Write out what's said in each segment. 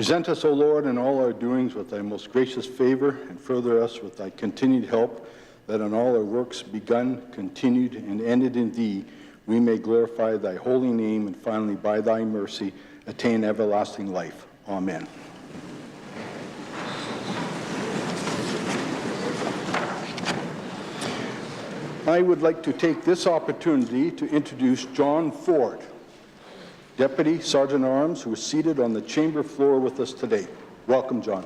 Present us, O Lord, in all our doings with thy most gracious favor, and further us with thy continued help, that in all our works begun, continued, and ended in thee, we may glorify thy holy name, and finally, by thy mercy, attain everlasting life. Amen. I would like to take this opportunity to introduce John Ford, Deputy Sergeant at Arms, who is seated on the chamber floor with us today. Welcome, John.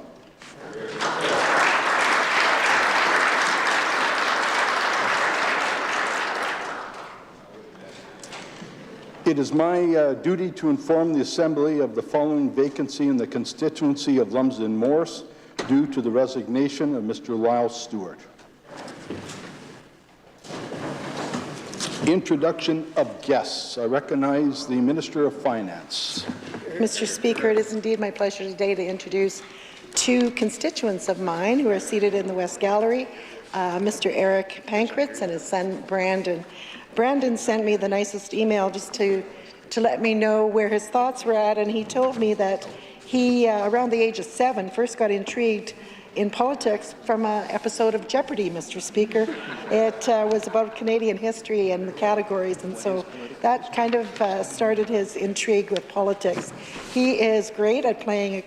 It is my duty to inform the Assembly of the following vacancy in the constituency of Lumsden Morris due to the resignation of Mr. Lyle Stewart. Introduction of guests. I recognize the Minister of Finance. Mr. Speaker, it is indeed my pleasure today to introduce two constituents of mine who are seated in the West Gallery, Mr. Eric Pankratz and his son Brandon. Brandon sent me the nicest email just to let me know where his thoughts were at, and he told me that he, around the age of 7, first got intrigued in politics from an episode of Jeopardy, Mr. Speaker. It was about Canadian history and the categories, and so that kind of started his intrigue with politics. He is great at playing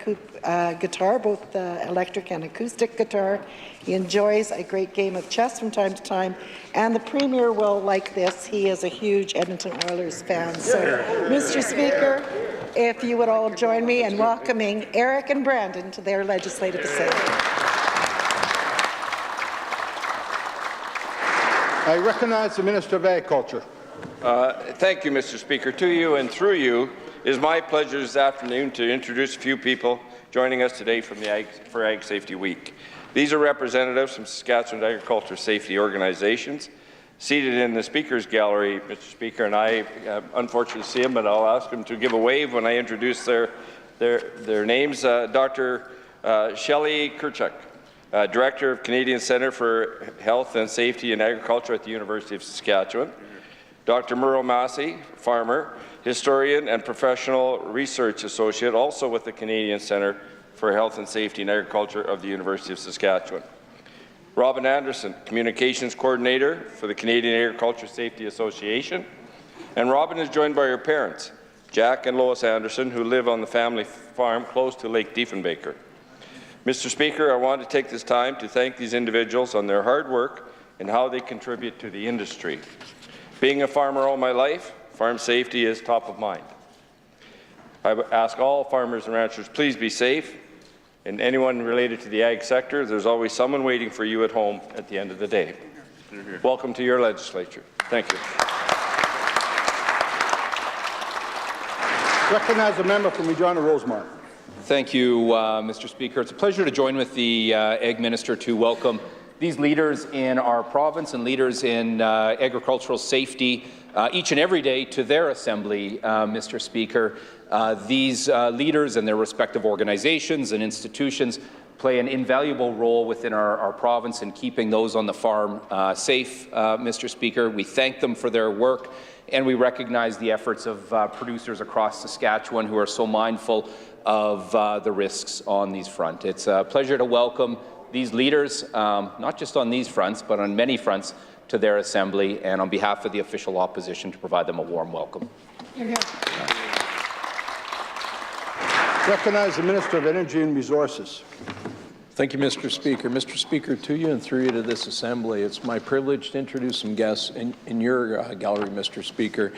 guitar, both electric and acoustic guitar. He enjoys a great game of chess from time to time, and the Premier will like this. He is a huge Edmonton Oilers fan. So, Mr. Speaker, if you would all join me in welcoming Eric and Brandon to their Legislative Assembly. I recognize the Minister of Agriculture. Thank you, Mr. Speaker. To you and through you, it is my pleasure this afternoon to introduce a few people joining us today from the for Ag Safety Week. These are representatives from Saskatchewan Agriculture Safety Organizations. Seated in the Speaker's Gallery, Mr. Speaker, and I unfortunately see them, but I'll ask them to give a wave when I introduce their names. Dr. Shelley Kirchuk, Director of Canadian Centre for Health and Safety in Agriculture at the University of Saskatchewan. Dr. Murrow Massey, farmer, historian and professional research associate, also with the Canadian Centre for Health and Safety in Agriculture of the University of Saskatchewan. Robin Anderson, Communications Coordinator for the Canadian Agriculture Safety Association. And Robin is joined by her parents, Jack and Lois Anderson, who live on the family farm close to Lake Diefenbaker. Mr. Speaker, I want to take this time to thank these individuals on their hard work and how they contribute to the industry. Being a farmer all my life, farm safety is top of mind. I ask all farmers and ranchers, please be safe. And anyone related to the ag sector, there's always someone waiting for you at home at the end of the day. Welcome to your legislature. Thank you. Recognize the member from Regina Rosemont. Thank you, Mr. Speaker. It's a pleasure to join with the Ag Minister to welcome these leaders in our province and leaders in agricultural safety each and every day to their assembly, Mr. Speaker. These leaders and their respective organizations and institutions play an invaluable role within our province in keeping those on the farm safe, Mr. Speaker. We thank them for their work, and we recognize the efforts of producers across Saskatchewan who are so mindful of the risks on these fronts. It's a pleasure to welcome these leaders, not just on these fronts, but on many fronts, to their assembly, and on behalf of the official opposition, to provide them a warm welcome. Recognize the Minister of Energy and Resources. Thank you, Mr. Speaker. Mr. Speaker, to you and through you to this Assembly, it's my privilege to introduce some guests in your gallery, Mr. Speaker.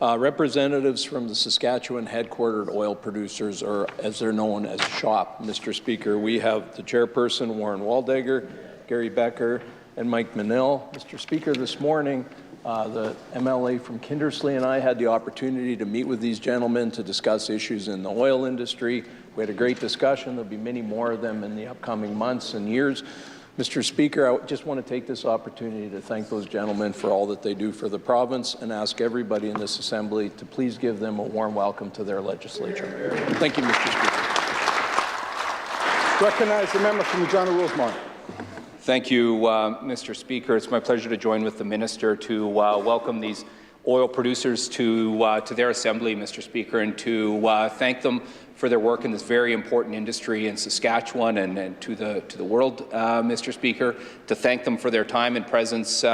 Representatives from the Saskatchewan headquartered oil producers, or as they're known as SHOP, Mr. Speaker. We have the chairperson, Warren Waldegger, Gary Becker, and Mike Manil. Mr. Speaker, this morning, the MLA from Kindersley and I had the opportunity to meet with these gentlemen to discuss issues in the oil industry. We had a great discussion. There'll be many more of them in the upcoming months and years. Mr. Speaker, I just want to take this opportunity to thank those gentlemen for all that they do for the province and ask everybody in this Assembly to please give them a warm welcome to their legislature. Thank you, Mr. Speaker. Recognize the member from Regina Rosemont. Thank you, Mr. Speaker. It's my pleasure to join with the Minister to welcome these oil producers to their assembly, Mr. Speaker, and to thank them for their work in this very important industry in Saskatchewan and to the world, Mr. Speaker, to thank them for their time and presence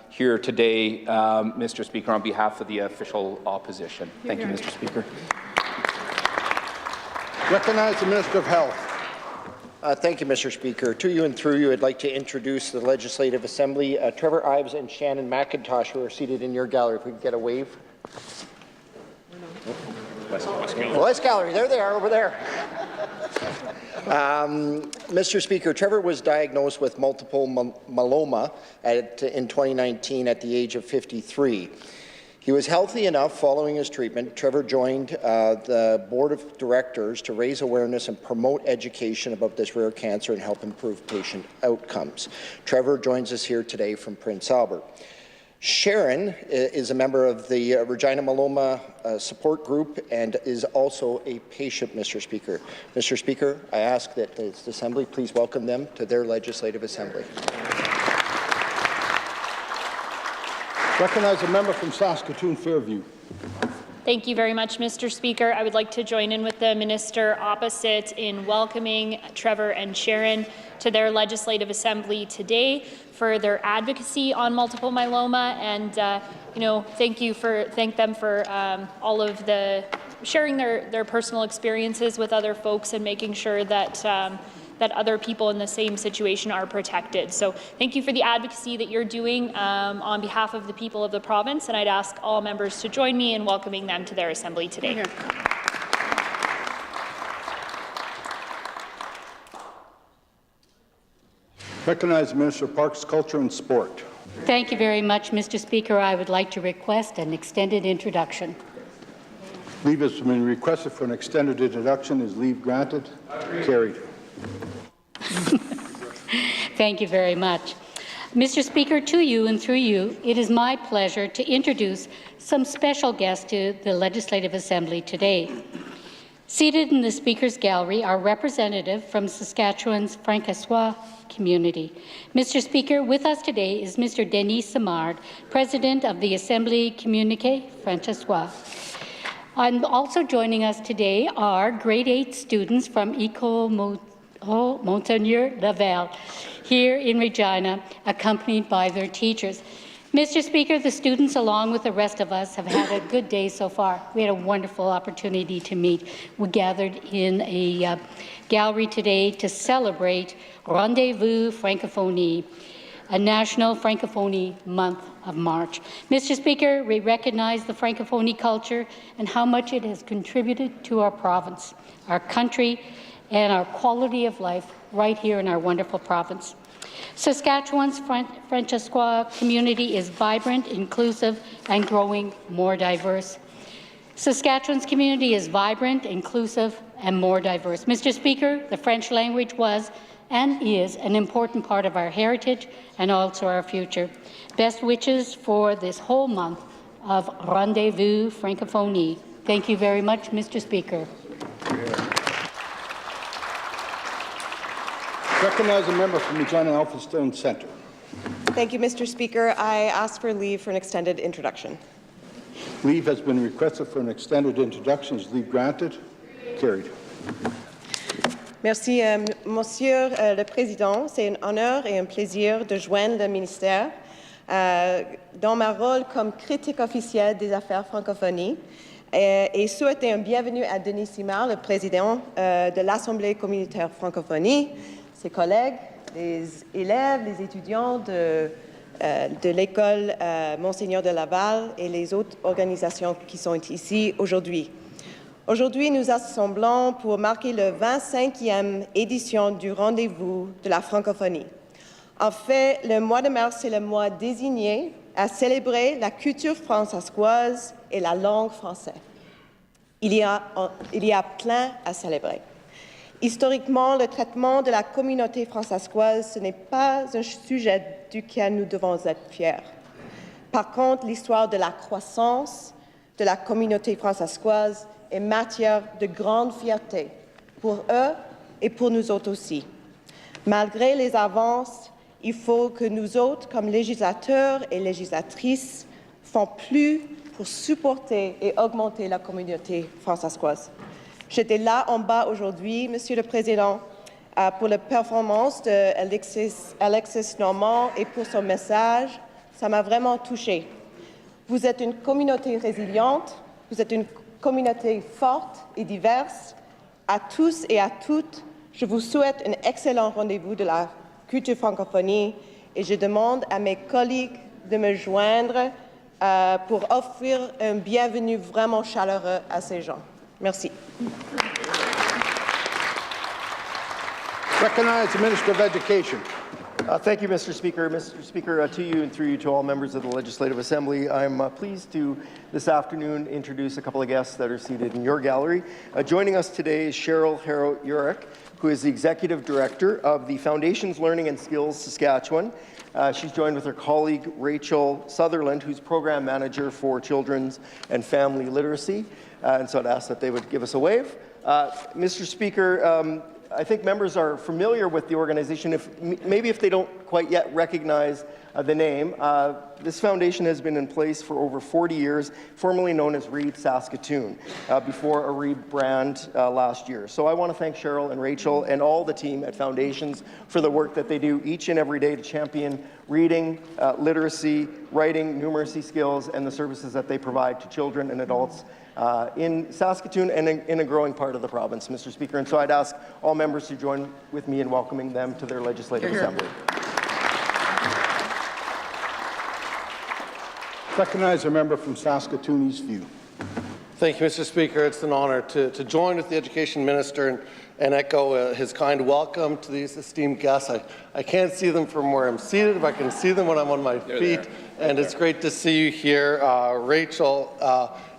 here today, Mr. Speaker, on behalf of the official opposition. Thank you, Mr. Speaker. Recognize the Minister of Health. Thank you, Mr. Speaker. To you and through you, I'd like to introduce the Legislative Assembly, Trevor Ives and Shannon McIntosh, who are seated in your gallery. If we could get a wave. West Gallery, there they are over there. Mr. Speaker, Trevor was diagnosed with multiple myeloma in 2019 at the age of 53. He was healthy enough following his treatment. Trevor joined the Board of Directors to raise awareness and promote education about this rare cancer and help improve patient outcomes. Trevor joins us here today from Prince Albert. Sharon is a member of the Regina Myeloma Support Group and is also a patient, Mr. Speaker. Mr. Speaker, I ask that the Assembly please welcome them to their Legislative Assembly. Recognize a member from Saskatoon Fairview. Thank you very much, Mr. Speaker. I would like to join in with the Minister opposite in welcoming Trevor and Sharon to their Legislative Assembly today for their advocacy on multiple myeloma, and thank them for all of the sharing their personal experiences with other folks and making sure that that other people in the same situation are protected. So thank you for the advocacy that you're doing on behalf of the people of the province, and I'd ask all members to join me in welcoming them to their assembly today. Recognize the Minister of Parks, Culture and Sport. Thank you very much, Mr. Speaker. I would like to request an extended introduction. Leave has been requested for an extended introduction. Is leave granted? Carried. Thank you very much. Mr. Speaker, to you and through you, it is my pleasure to introduce some special guests to the Legislative Assembly today. Seated in the Speaker's gallery are representatives from Saskatchewan's Francois community. Mr. Speaker, with us today is Mr. Denis Simard, President of the Assembly Communique Francois. And also joining us today are grade 8 students from École Monseigneur Laval here in Regina, accompanied by their teachers. Mr. Speaker, the students, along with the rest of us, have had a good day so far. We had a wonderful opportunity to meet. We gathered in a gallery today to celebrate Rendezvous Francophonie, a National Francophonie Month of March. Mr. Speaker, we recognize the Francophonie culture and how much it has contributed to our province, our country, and our quality of life right here in our wonderful province. Saskatchewan's Francois community is vibrant, inclusive, and growing more diverse. Saskatchewan's community is vibrant, inclusive, and more diverse. Mr. Speaker, the French language was and is an important part of our heritage and also our future. Best wishes for this whole month of Rendezvous Francophonie. Thank you very much, Mr. Speaker. Recognize a member from Regina Elphinstone Centre. Thank you, Mr. Speaker. I ask for leave for an extended introduction. Leave has been requested for an extended introduction. Is leave granted? Carried. Merci, Monsieur le Président. C'est un honneur et un plaisir de joindre le ministère dans mon rôle comme critique officielle des affaires francophonie et souhaiter un bienvenue à Denis Simard, le président de l'Assemblée communautaire francophonie, ses collègues, les élèves, les étudiants de l'école Monseigneur de Laval et les autres organisations qui sont ici aujourd'hui. Aujourd'hui, nous assemblons pour marquer la 25e édition du Rendez-vous de la francophonie. En fait, le mois de mars est le mois désigné à célébrer la culture française et la langue française. Il y a plein à célébrer. Historiquement, le traitement de la communauté française, ce n'est pas un sujet duquel nous devons être fiers. Par contre, l'histoire de la croissance de la communauté française est matière de grande fierté pour eux et pour nous autres aussi. Malgré les avances, il faut que nous autres, comme législateurs et législatrices, font plus pour supporter et augmenter la communauté fransaskoise. J'étais là en bas aujourd'hui, Monsieur le Président, pour la performance d'Alexis Normand et pour son message. Ça m'a vraiment touchée. Vous êtes une communauté résiliente, vous êtes une communauté forte et diverse. À tous et à toutes, je vous souhaite un excellent rendez-vous de la culture francophonie et je demande à mes collègues de me joindre pour offrir un bienvenue vraiment chaleureux à ces gens. Merci. Recognize the Minister of Education. Thank you, Mr. Speaker. Mr. Speaker, to you and through you to all members of the Legislative Assembly, I'm pleased to this afternoon introduce a couple of guests that are seated in your gallery. Joining us today is Cheryl Harrow-Urich, who is the Executive Director of the Foundations Learning and Skills Saskatchewan. She's joined with her colleague Rachel Sutherland, who's Program Manager for Children's and Family Literacy. And so I'd ask that they would give us a wave. Mr. Speaker, I think members are familiar with the organization, maybe if they don't quite yet recognize the name. This foundation has been in place for over 40 years, formerly known as Read Saskatoon, before a rebrand last year. So I want to thank Cheryl and Rachel and all the team at Foundations for the work that they do each and every day to champion reading, literacy, writing, numeracy skills, and the services that they provide to children and adults in Saskatoon and in a growing part of the province, Mr. Speaker. And so I'd ask all members to join with me in welcoming them to their Legislative Assembly. Recognize a member from Saskatoon Eastview. Thank you, Mr. Speaker. It's an honour to join with the Education Minister and echo his kind welcome to these esteemed guests. I can't see them from where I'm seated, but I can see them when I'm on my feet. And it's great to see you here, Rachel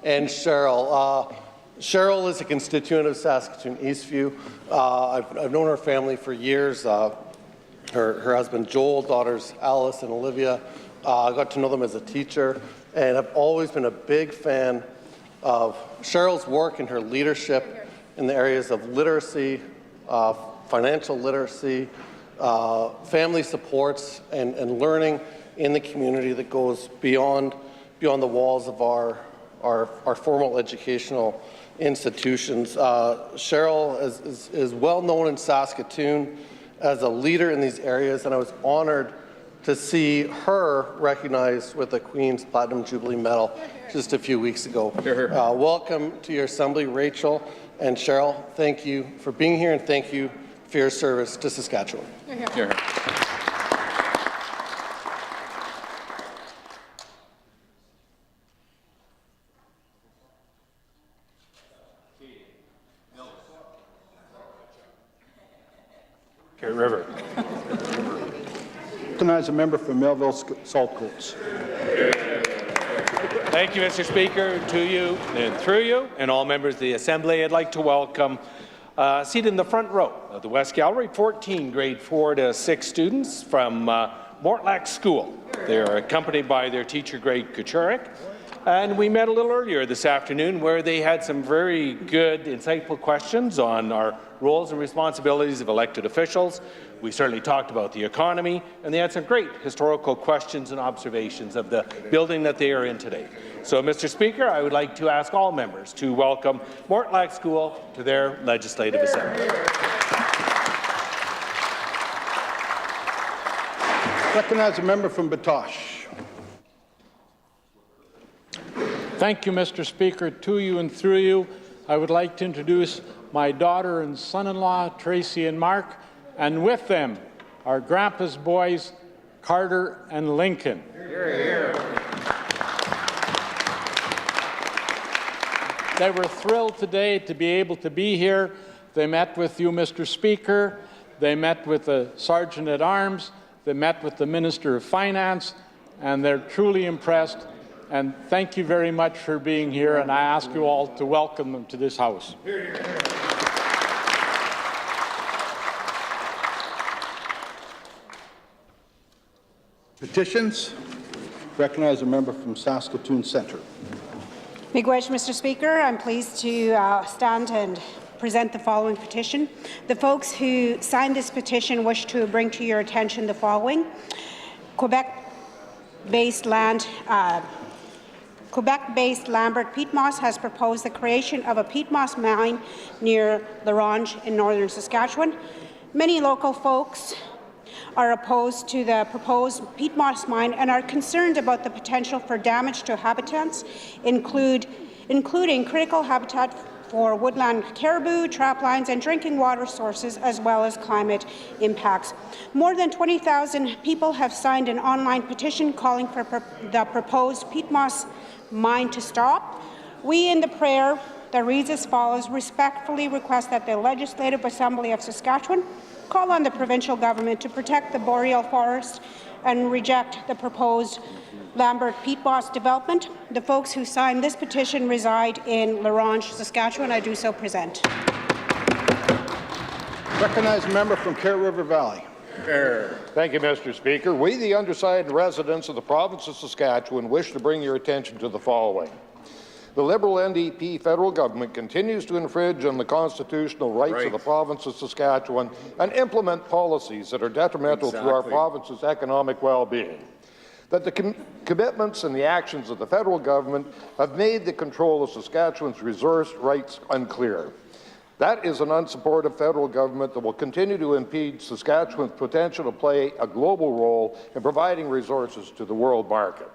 and Cheryl. Cheryl is a constituent of Saskatoon Eastview. I've known her family for years. Her husband Joel, daughters Alice and Olivia. I got to know them as a teacher, and I've always been a big fan of Cheryl's work and her leadership in the areas of literacy, financial literacy, family supports, and learning in the community that goes beyond the walls of our formal educational institutions. Cheryl is well known in Saskatoon as a leader in these areas, and I was honored to see her recognized with the Queen's Platinum Jubilee Medal just a few weeks ago. Welcome to your Assembly, Rachel and Cheryl. Thank you for being here, and thank you for your service to Saskatchewan. River. Recognize a member from Melville Saltcoats. Thank you, Mr. Speaker. To you and through you and all members of the Assembly, I'd like to welcome seated in the front row of the West Gallery, 14 grade 4 to 6 students from Mortlack School. They're accompanied by their teacher, Greg Kuchurik. And we met a little earlier this afternoon where they had some very good, insightful questions on our roles and responsibilities of elected officials. We certainly talked about the economy, and they had some great historical questions and observations of the building that they are in today. So, Mr. Speaker, I would like to ask all members to welcome Mortlack School to their Legislative Assembly. Recognize a member from Batoche. Thank you, Mr. Speaker. To you and through you, I would like to introduce my daughter and son-in-law, Tracy and Mark, and with them, our grandpa's boys, Carter and Lincoln. They were thrilled today to be able to be here. They met with you, Mr. Speaker. They met with the Sergeant at Arms. They met with the Minister of Finance, and they're truly impressed. And thank you very much for being here, and I ask you all to welcome them to this House. Petitions. Recognize a member from Saskatoon Centre. Miigwech, Mr. Speaker. I'm pleased to stand and present the following petition. The folks who signed this petition wish to bring to your attention the following. Quebec-based land Quebec-based Lambert Peat Moss has proposed the creation of a peat moss mine near LaRange in northern Saskatchewan. Many local folks are opposed to the proposed peat moss mine and are concerned about the potential for damage to habitats, including critical habitat for woodland caribou, traplines, and drinking water sources, as well as climate impacts. More than 20,000 people have signed an online petition calling for the proposed peat moss mine to stop. We, in the prayer that reads as follows, respectfully request that the Legislative Assembly of Saskatchewan call on the provincial government to protect the boreal forest and reject the proposed Lambert Peat Moss development. The folks who signed this petition reside in LaRange, Saskatchewan. I do so present. Recognize a member from Kerr River Valley. Thank you, Mr. Speaker. We, the undersigned residents of the province of Saskatchewan, wish to bring your attention to the following. The Liberal NDP federal government continues to infringe on the constitutional rights of the province of Saskatchewan and implement policies that are detrimental to our province's economic well-being. That the commitments and the actions of the federal government have made the control of Saskatchewan's resource rights unclear. That is an unsupportive federal government that will continue to impede Saskatchewan's potential to play a global role in providing resources to the world market.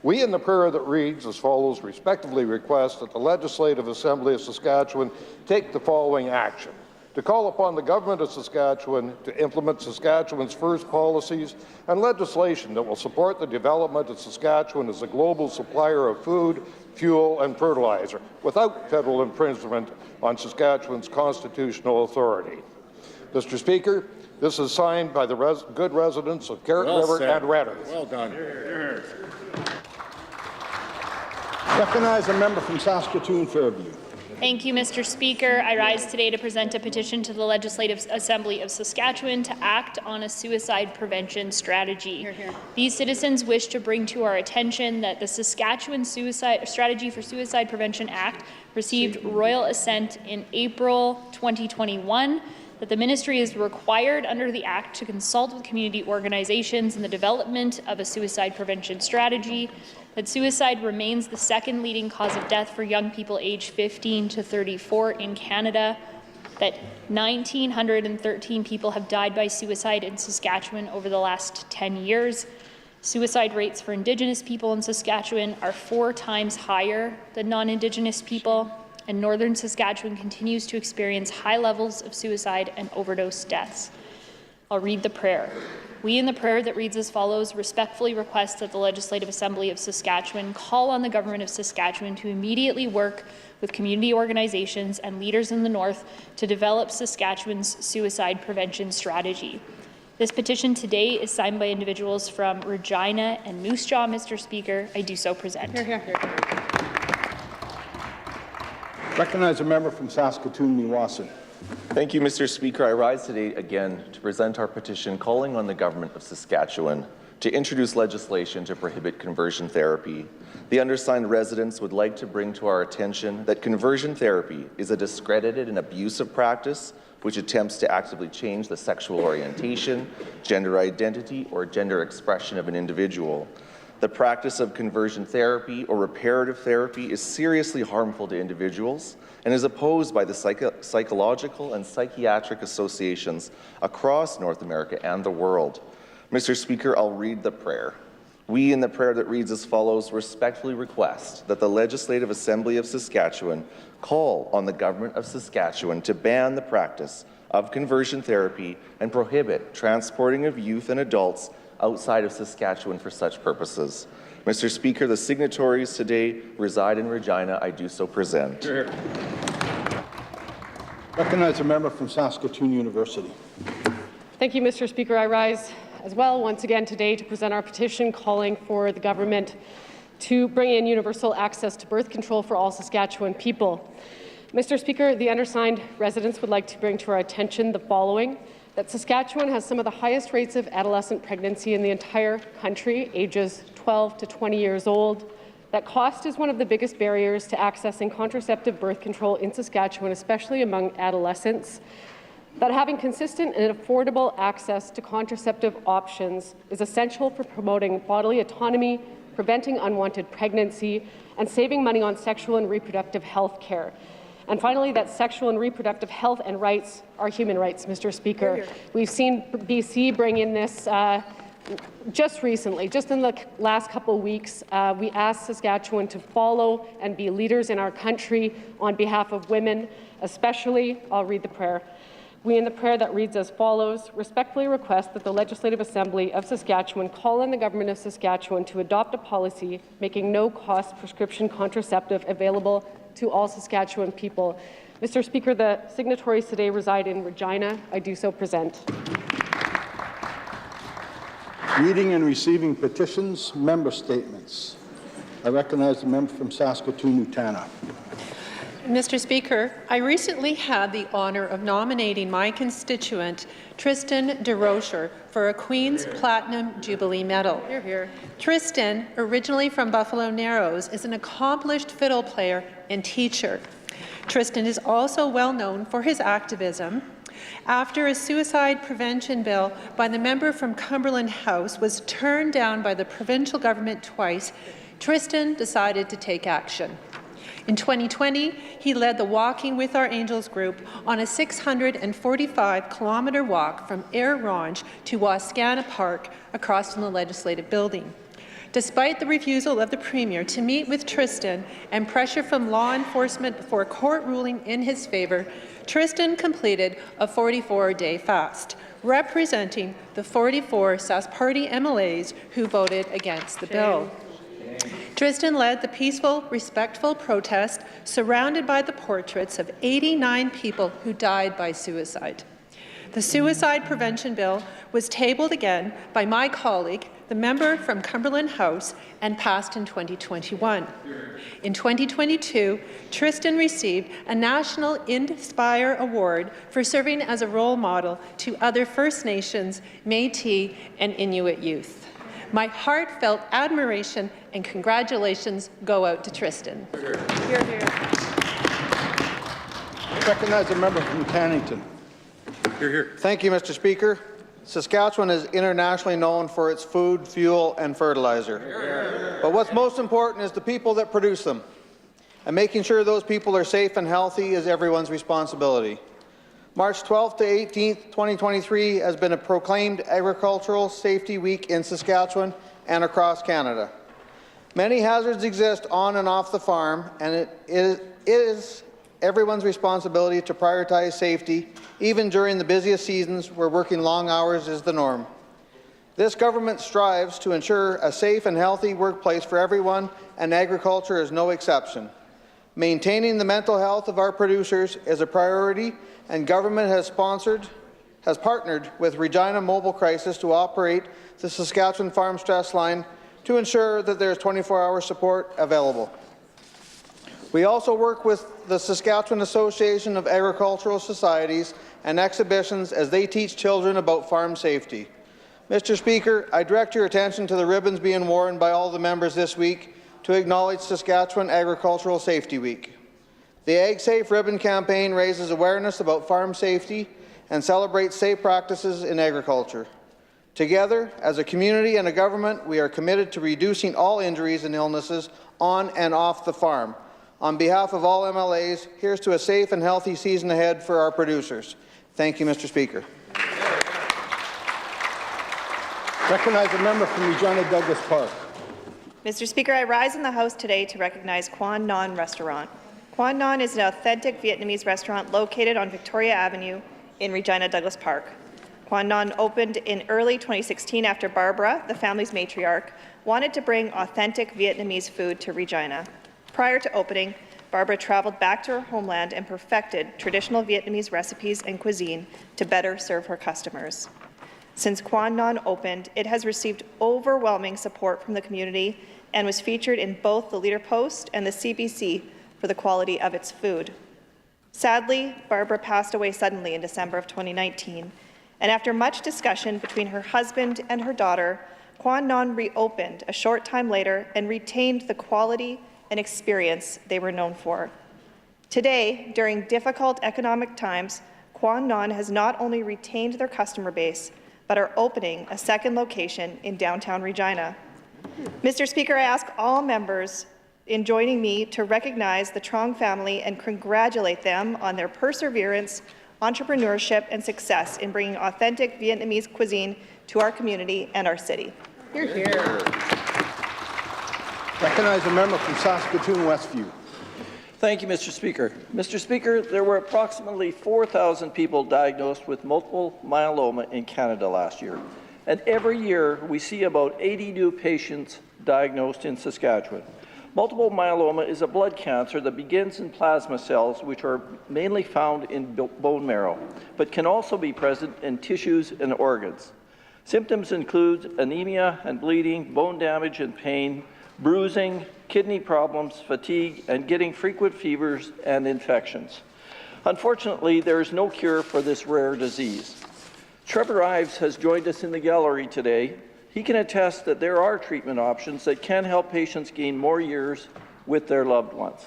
We, in the prayer that reads as follows, respectively request that the Legislative Assembly of Saskatchewan take the following action: to call upon the Government of Saskatchewan to implement Saskatchewan's first policies and legislation that will support the development of Saskatchewan as a global supplier of food, fuel and fertilizer without federal infringement on Saskatchewan's constitutional authority. Mr. Speaker, this is signed by the good residents of Carrot River and Redder. Well done. Recognize a member from Saskatoon Fairview. Thank you, Mr. Speaker. I rise today to present a petition to the Legislative Assembly of Saskatchewan to act on a suicide prevention strategy. Hear, hear. These citizens wish to bring to our attention that the Saskatchewan Strategy for Suicide Prevention Act received royal assent in April 2021, that the ministry is required under the Act to consult with community organizations in the development of a suicide prevention strategy, that suicide remains the second leading cause of death for young people aged 15 to 34 in Canada, that 1,913 people have died by suicide in Saskatchewan over the last 10 years. Suicide rates for Indigenous people in Saskatchewan are 4 times higher than non-Indigenous people, and northern Saskatchewan continues to experience high levels of suicide and overdose deaths. I'll read the prayer. We, in the prayer that reads as follows, respectfully request that the Legislative Assembly of Saskatchewan call on the Government of Saskatchewan to immediately work with community organizations and leaders in the North to develop Saskatchewan's suicide prevention strategy. This petition today is signed by individuals from Regina and Moose Jaw, Mr. Speaker. I do so present. Hear, hear, hear. Recognize a member from Saskatoon-Meewasin. Thank you, Mr. Speaker. I rise today again to present our petition calling on the Government of Saskatchewan to introduce legislation to prohibit conversion therapy. The undersigned residents would like to bring to our attention that conversion therapy is a discredited and abusive practice which attempts to actively change the sexual orientation, gender identity, or gender expression of an individual. The practice of conversion therapy or reparative therapy is seriously harmful to individuals and is opposed by the psychological and psychiatric associations across North America and the world. Mr. Speaker, I'll read the prayer. We, in the prayer that reads as follows, respectfully request that the Legislative Assembly of Saskatchewan call on the Government of Saskatchewan to ban the practice of conversion therapy and prohibit transporting of youth and adults outside of Saskatchewan for such purposes. Mr. Speaker, the signatories today reside in Regina. I do so present. Recognize a member from Saskatoon University. Thank you, Mr. Speaker. I rise as well once again today to present our petition calling for the government to bring in universal access to birth control for all Saskatchewan people. Mr. Speaker, the undersigned residents would like to bring to our attention the following: that Saskatchewan has some of the highest rates of adolescent pregnancy in the entire country, ages 12 to 20 years old, that cost is one of the biggest barriers to accessing contraceptive birth control in Saskatchewan, especially among adolescents, that having consistent and affordable access to contraceptive options is essential for promoting bodily autonomy, preventing unwanted pregnancy, and saving money on sexual and reproductive health care. And finally, that sexual and reproductive health and rights are human rights, Mr. Speaker. We've seen BC bring in this just recently, just in the last couple of weeks. We asked Saskatchewan to follow and be leaders in our country on behalf of women, especially. I'll read the prayer. We in the prayer that reads as follows, respectfully request that the Legislative Assembly of Saskatchewan call on the Government of Saskatchewan to adopt a policy making no-cost prescription contraceptive available to all Saskatchewan people. Mr. Speaker, the signatories today reside in Regina. I do so present. Reading and receiving petitions, member statements. I recognize the member from Saskatoon-Utana. Mr. Speaker, I recently had the honour of nominating my constituent, Tristan DeRocher, for a Queen's Platinum Jubilee Medal. Hear, hear. Tristan, originally from Buffalo Narrows, is an accomplished fiddle player and teacher. Tristan is also well known for his activism. After a suicide prevention bill by the member from Cumberland House was turned down by the provincial government twice, Tristan decided to take action. In 2020, he led the Walking with Our Angels group on a 645-kilometre walk from Air Ronge to Wascana Park across from the Legislative Building. Despite the refusal of the Premier to meet with Tristan and pressure from law enforcement before a court ruling in his favour, Tristan completed a 44-day fast, representing the 44 Sask Party MLAs who voted against the bill. Tristan led the peaceful, respectful protest surrounded by the portraits of 89 people who died by suicide. The suicide prevention bill was tabled again by my colleague, the member from Cumberland House, and passed in 2021. In 2022, Tristan received a National Inspire Award for serving as a role model to other First Nations, Métis, and Inuit youth. My heartfelt admiration and congratulations go out to Tristan. Hear, hear. I recognize the member from Cannington. Hear, hear. Thank you, Mr. Speaker. Saskatchewan is internationally known for its food, fuel, and fertilizer. But what's most important is the people that produce them. And making sure those people are safe and healthy is everyone's responsibility. March 12th to 18th, 2023 has been a proclaimed Agricultural Safety Week in Saskatchewan and across Canada. Many hazards exist on and off the farm, and it is everyone's responsibility to prioritize safety, even during the busiest seasons where working long hours is the norm. This government strives to ensure a safe and healthy workplace for everyone, and agriculture is no exception. Maintaining the mental health of our producers is a priority, and government has partnered with Regina Mobile Crisis to operate the Saskatchewan Farm Stress Line to ensure that there is 24-hour support available. We also work with the Saskatchewan Association of Agricultural Societies and exhibitions as they teach children about farm safety. Mr. Speaker, I direct your attention to the ribbons being worn by all the members this week to acknowledge Saskatchewan Agricultural Safety Week. The Ag Safe Ribbon campaign raises awareness about farm safety and celebrates safe practices in agriculture. Together, as a community and a government, we are committed to reducing all injuries and illnesses on and off the farm. On behalf of all MLAs, here's to a safe and healthy season ahead for our producers. Thank you, Mr. Speaker. Recognize the member from Regina Douglas Park. Mr. Speaker, I rise in the House today to recognize Quan Non Restaurant. Quan Non is an authentic Vietnamese restaurant located on Victoria Avenue in Regina Douglas Park. Quan Non opened in early 2016 after Barbara, the family's matriarch, wanted to bring authentic Vietnamese food to Regina. Prior to opening, Barbara traveled back to her homeland and perfected traditional Vietnamese recipes and cuisine to better serve her customers. Since Quan Non opened, it has received overwhelming support from the community and was featured in both the Leader Post and the CBC for the quality of its food. Sadly, Barbara passed away suddenly in December of 2019, and after much discussion between her husband and her daughter, Quan Non reopened a short time later and retained the quality and experience they were known for. Today, during difficult economic times, Quan Non has not only retained their customer base, but are opening a second location in downtown Regina. Mr. Speaker, I ask all members in joining me to recognize the Trong family and congratulate them on their perseverance, entrepreneurship, and success in bringing authentic Vietnamese cuisine to our community and our city. Hear, hear. Recognize a member from Saskatoon Westview. Thank you, Mr. Speaker. Mr. Speaker, there were approximately 4,000 people diagnosed with multiple myeloma in Canada last year. And every year, we see about 80 new patients diagnosed in Saskatchewan. Multiple myeloma is a blood cancer that begins in plasma cells, which are mainly found in bone marrow, but can also be present in tissues and organs. Symptoms include anemia and bleeding, bone damage and pain, bruising, kidney problems, fatigue, and getting frequent fevers and infections. Unfortunately, there is no cure for this rare disease. Trevor Ives has joined us in the gallery today. He can attest that there are treatment options that can help patients gain more years with their loved ones.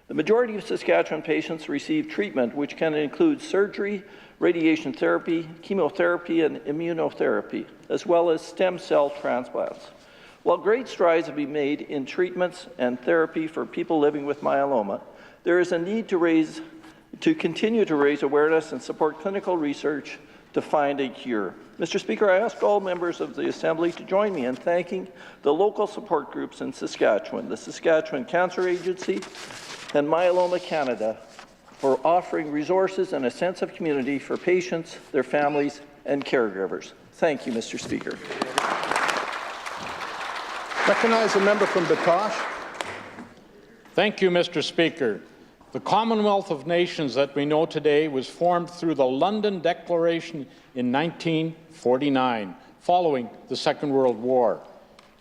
The majority of Saskatchewan patients receive treatment which can include surgery, radiation therapy, chemotherapy, and immunotherapy, as well as stem cell transplants. While great strides have been made in treatments and therapy for people living with myeloma, there is a need to continue to raise awareness and support clinical research to find a cure. Mr. Speaker, I ask all members of the Assembly to join me in thanking the local support groups in Saskatchewan, the Saskatchewan Cancer Agency and Myeloma Canada, for offering resources and a sense of community for patients, their families, and caregivers. Thank you, Mr. Speaker. Recognize a member from Batoche. Thank you, Mr. Speaker. The Commonwealth of Nations that we know today was formed through the London Declaration in 1949, following the Second World War.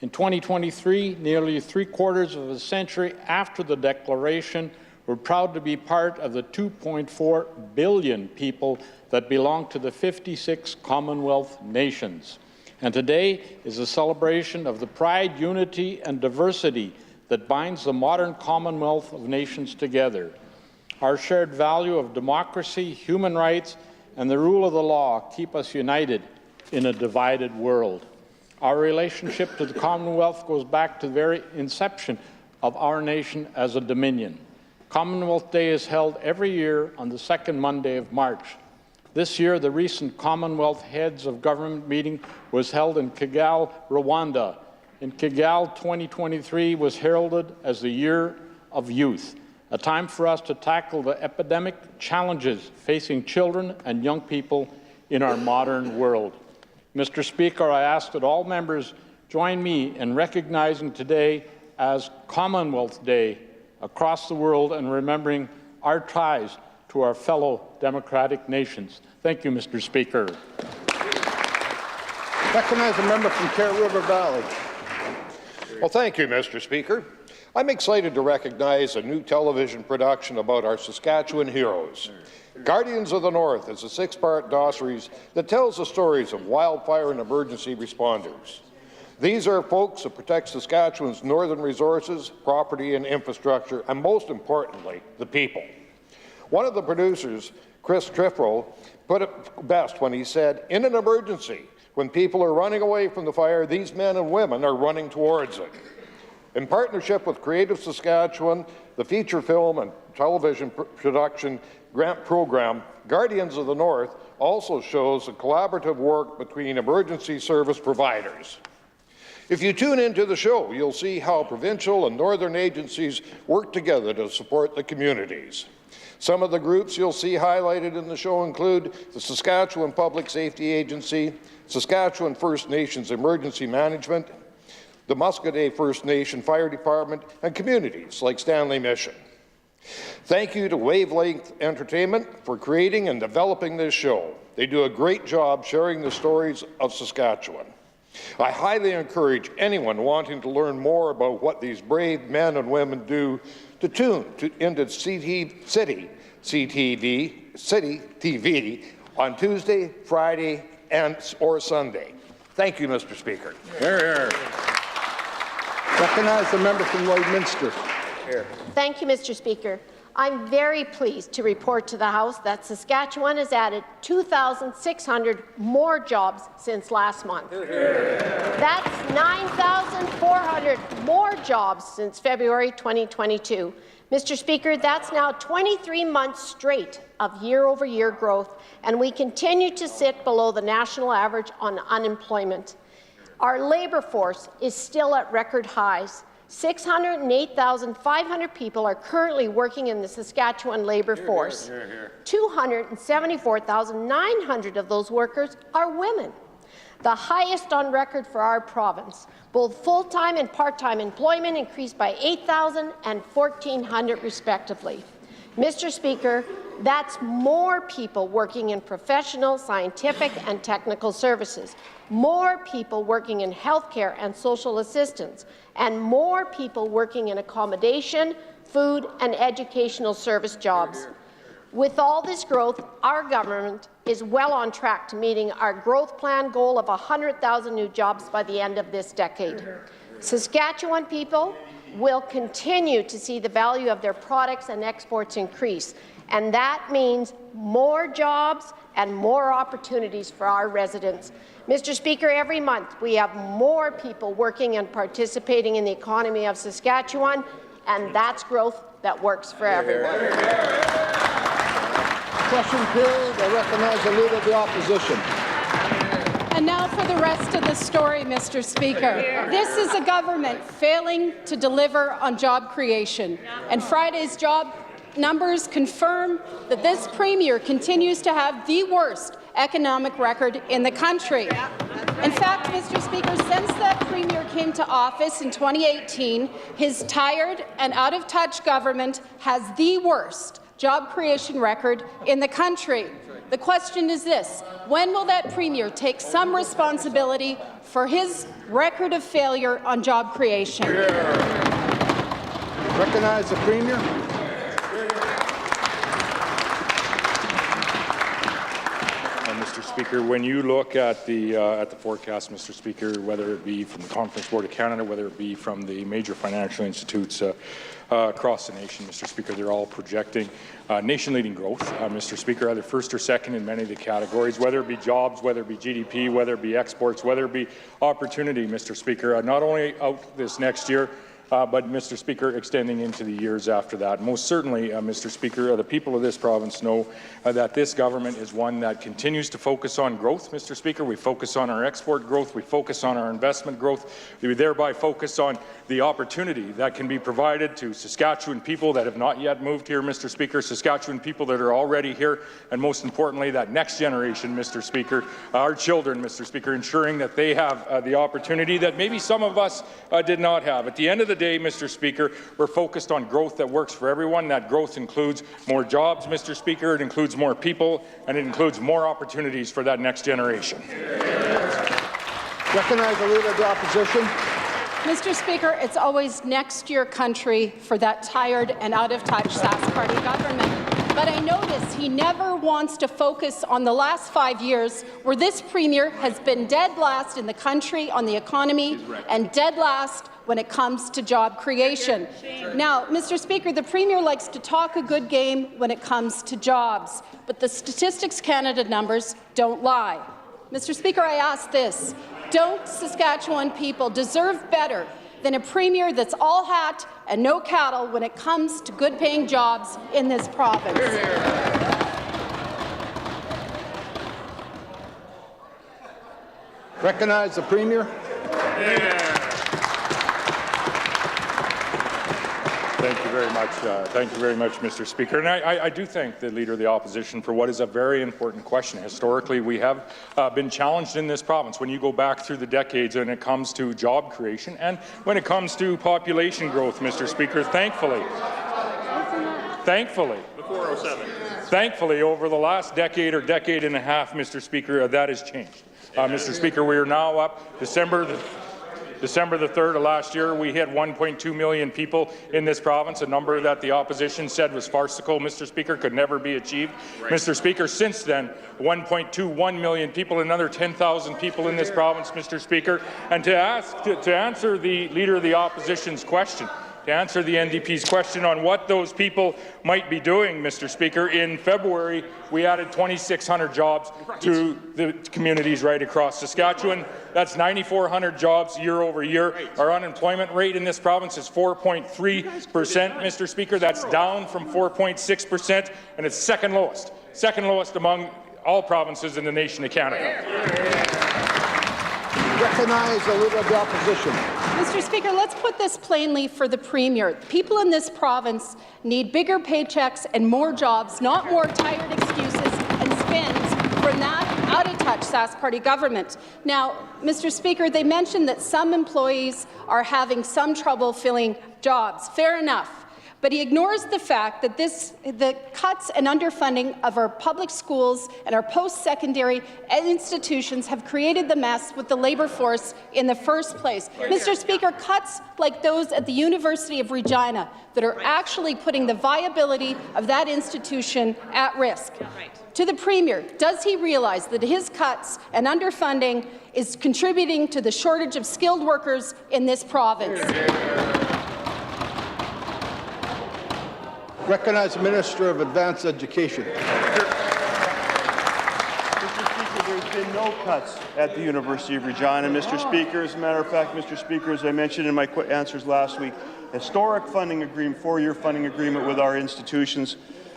In 2023, nearly 3/4 of a century after the Declaration, we're proud to be part of the 2.4 billion people that belong to the 56 Commonwealth nations. And today is a celebration of the pride, unity, and diversity that binds the modern Commonwealth of Nations together. Our shared value of democracy, human rights, and the rule of the law keep us united in a divided world. Our relationship to the Commonwealth goes back to the very inception of our nation as a dominion. Commonwealth Day is held every year on the second Monday of March. This year, the recent Commonwealth Heads of Government meeting was held in Kigali, Rwanda. In Kigali, 2023 was heralded as the Year of Youth, a time for us to tackle the epidemic challenges facing children and young people in our modern world. Mr. Speaker, I ask that all members join me in recognizing today as Commonwealth Day across the world and remembering our ties to our fellow democratic nations. Thank you, Mr. Speaker. Recognize a member from Carrot River Valley. Well, thank you, Mr. Speaker. I'm excited to recognize a new television production about our Saskatchewan heroes. Guardians of the North is a 6-part dossier that tells the stories of wildfire and emergency responders. These are folks that protect Saskatchewan's northern resources, property and infrastructure, and most importantly, the people. One of the producers, Chris Triffrow, put it best when he said, "In an emergency, when people are running away from the fire, these men and women are running towards it." In partnership with Creative Saskatchewan, the feature film and television production grant program, Guardians of the North, also shows the collaborative work between emergency service providers. If you tune into the show, you'll see how provincial and northern agencies work together to support the communities. Some of the groups you'll see highlighted in the show include the Saskatchewan Public Safety Agency, Saskatchewan First Nations Emergency Management, the Muscoda First Nation Fire Department, and communities like Stanley Mission. Thank you to Wavelength Entertainment for creating and developing this show. They do a great job sharing the stories of Saskatchewan. I highly encourage anyone wanting to learn more about what these brave men and women do to tune into City TV on Tuesday, Friday, or Sunday. Thank you, Mr. Speaker. Here, here. Recognize the member from Lloydminster. Thank you, Mr. Speaker. I'm very pleased to report to the House that Saskatchewan has added 2,600 more jobs since last month. That's 9,400 more jobs since February 2022. Mr. Speaker, that's now 23 months straight of year-over-year growth, and we continue to sit below the national average on unemployment. Our labour force is still at record highs. 608,500 people are currently working in the Saskatchewan labour force. 274,900 of those workers are women, the highest on record for our province. Both full-time and part-time employment increased by 8,000 and 1,400 respectively. Mr. Speaker, that's more people working in professional, scientific and technical services, more people working in healthcare and social assistance, and more people working in accommodation, food and educational service jobs. With all this growth, our government is well on track to meeting our growth plan goal of 100,000 new jobs by the end of this decade. Saskatchewan people will continue to see the value of their products and exports increase, and that means more jobs and more opportunities for our residents. Mr. Speaker, every month we have more people working and participating in the economy of Saskatchewan, and that's growth that works for everyone. Question period. I recognize the Leader of the Opposition. And now for the rest of the story, Mr. Speaker. This is a government failing to deliver on job creation, and Friday's job numbers confirm that this Premier continues to have the worst economic record in the country. In fact, Mr. Speaker, since that Premier came to office in 2018, his tired and out-of-touch government has the worst job creation record in the country. The question is this: when will that Premier take some responsibility for his record of failure on job creation? Recognize the Premier. Mr. Speaker, when you look at the forecast, Mr. Speaker, whether it be from the Conference Board of Canada, whether it be from the major financial institutes across the nation, Mr. Speaker, they're all projecting nation-leading growth, Mr. Speaker, either first or second in many of the categories, whether it be jobs, whether it be GDP, whether it be exports, whether it be opportunity, Mr. Speaker, not only out this next year, but, Mr. Speaker, extending into the years after that. Most certainly, Mr. Speaker, the people of this province know that this government is one that continues to focus on growth, Mr. Speaker. We focus on our export growth. We focus on our investment growth. We thereby focus on the opportunity that can be provided to Saskatchewan people that have not yet moved here, Mr. Speaker, Saskatchewan people that are already here, and most importantly, that next generation, Mr. Speaker, our children, Mr. Speaker, ensuring that they have the opportunity that maybe some of us did not have. At the end of the day, Mr. Speaker, we're focused on growth that works for everyone. That growth includes more jobs, Mr. Speaker. It includes more people, and it includes more opportunities for that next generation. Recognize the Leader of the Opposition. Mr. Speaker, it's always next year country for that tired and out-of-touch Sask Party government. But I notice he never wants to focus on the last 5 years where this Premier has been dead last in the country on the economy and dead last when it comes to job creation. Now, Mr. Speaker, the Premier likes to talk a good game when it comes to jobs, but the Statistics Canada numbers don't lie. Mr. Speaker, I ask this: don't Saskatchewan people deserve better than a Premier that's all hat and no cattle when it comes to good-paying jobs in this province? Recognize the Premier. Thank you very much. Thank you very much, Mr. Speaker. And I do thank the Leader of the Opposition for what is a very important question. Historically, we have been challenged in this province when you go back through the decades when it comes to job creation and when it comes to population growth, Mr. Speaker. Thankfully, before 07. Thankfully, over the last decade or decade and a half, Mr. Speaker, that has changed. Mr. Speaker, we are now up December the 3rd of last year, we hit 1.2 million people in this province, a number that the opposition said was farcical, Mr. Speaker, could never be achieved. Right. Mr. Speaker, since then, 1.21 million people, another 10,000 people in this province, Mr. Speaker. And to answer the Leader of the Opposition's question, to answer the NDP's question on what those people might be doing, Mr. Speaker, in February, we added 2,600 jobs to the communities right across Saskatchewan. That's 9,400 jobs year over year. Our unemployment rate in this province is 4.3%, Mr. Speaker. That's down from 4.6%, and it's second lowest among all provinces in the nation of Canada. Recognize the Leader of the Opposition. Mr. Speaker, let's put this plainly for the Premier. People in this province need bigger paychecks and more jobs, not more tired excuses and spins from that out-of-touch Sask Party government. Now, Mr. Speaker, they mentioned that some employees are having some trouble filling jobs. Fair enough. But he ignores the fact that the cuts and underfunding of our public schools and our post-secondary institutions have created the mess with the labour force in the first place. Mr. Speaker, cuts like those at the University of Regina that are actually putting the viability of that institution at risk. To the Premier, does he realize that his cuts and underfunding is contributing to the shortage of skilled workers in this province? Recognize the Minister of Advanced Education. Mr. Speaker, there's been no cuts at the University of Regina. Mr. Speaker, as a matter of fact, Mr. Speaker, as I mentioned in my answers last week, historic funding agreement, 4-year funding agreement with our institutions.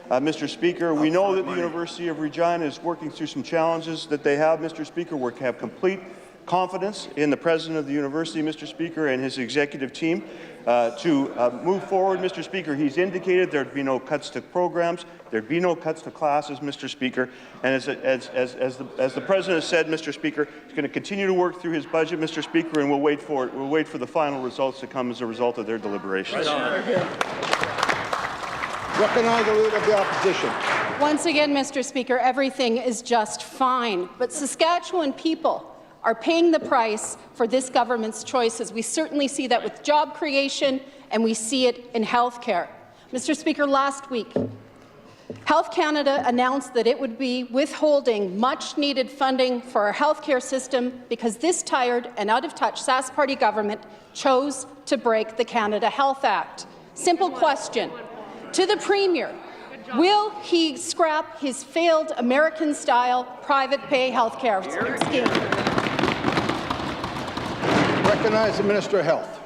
Mr. Speaker, we know that the University of Regina is working through some challenges that they have. Mr. Speaker, we have complete confidence in the President of the University, Mr. Speaker, and his executive team to move forward. Mr. Speaker, he's indicated there'd be no cuts to programs, there'd be no cuts to classes, Mr. Speaker, and as the President has said, Mr. Speaker, he's going to continue to work through his budget, Mr. Speaker, and we'll wait for the final results to come as a result of their deliberations. Recognize the Leader of the Opposition. Once again, Mr. Speaker, everything is just fine, but Saskatchewan people are paying the price for this government's choices. We certainly see that with job creation, and we see it in health care. Mr. Speaker, last week, Health Canada announced that it would be withholding much-needed funding for our health care system because this tired and out-of-touch Sask Party government chose to break the Canada Health Act. Simple question. To the Premier, will he scrap his failed American-style private pay health care scheme? Recognize the Minister of Health.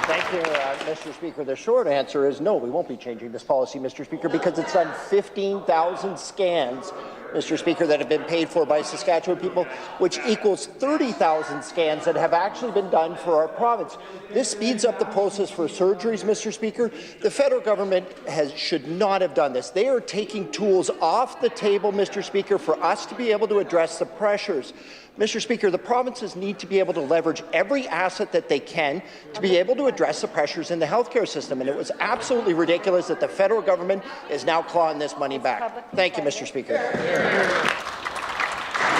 Thank you, Mr. Speaker. The short answer is no, we won't be changing this policy, Mr. Speaker, because it's done 15,000 scans, Mr. Speaker, that have been paid for by Saskatchewan people, which equals 30,000 scans that have actually been done for our province. This speeds up the process for surgeries, Mr. Speaker. The federal government should not have done this. They are taking tools off the table, Mr. Speaker, for us to be able to address the pressures. Mr. Speaker, the provinces need to be able to leverage every asset that they can to be able to address the pressures in the healthcare system, and it was absolutely ridiculous that the federal government is now clawing this money back. Thank you, Mr. Speaker.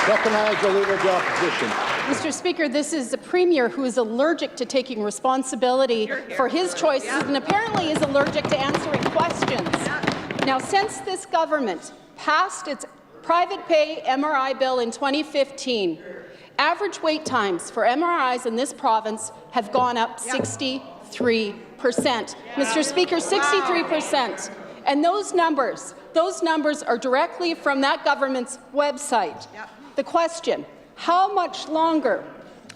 Recognize the Leader of the Opposition. Mr. Speaker, this is a Premier who is allergic to taking responsibility for his choices and apparently is allergic to answering questions. Now, since this government passed its private pay MRI bill in 2015, average wait times for MRIs in this province have gone up 63%. Mr. Speaker, 63%. And those numbers are directly from that government's website. The question, how much longer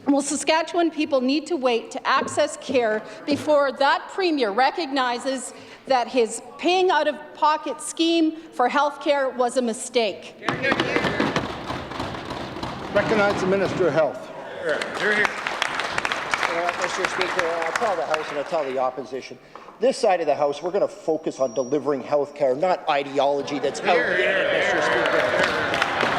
will Saskatchewan people need to wait to access care before that Premier recognizes that his paying out-of-pocket scheme for health care was a mistake? Recognize the Minister of Health. Mr. Speaker, I'll tell the House and I'll tell the opposition. This side of the House, we're going to focus on delivering health care, not ideology that's outdated, Mr. Speaker.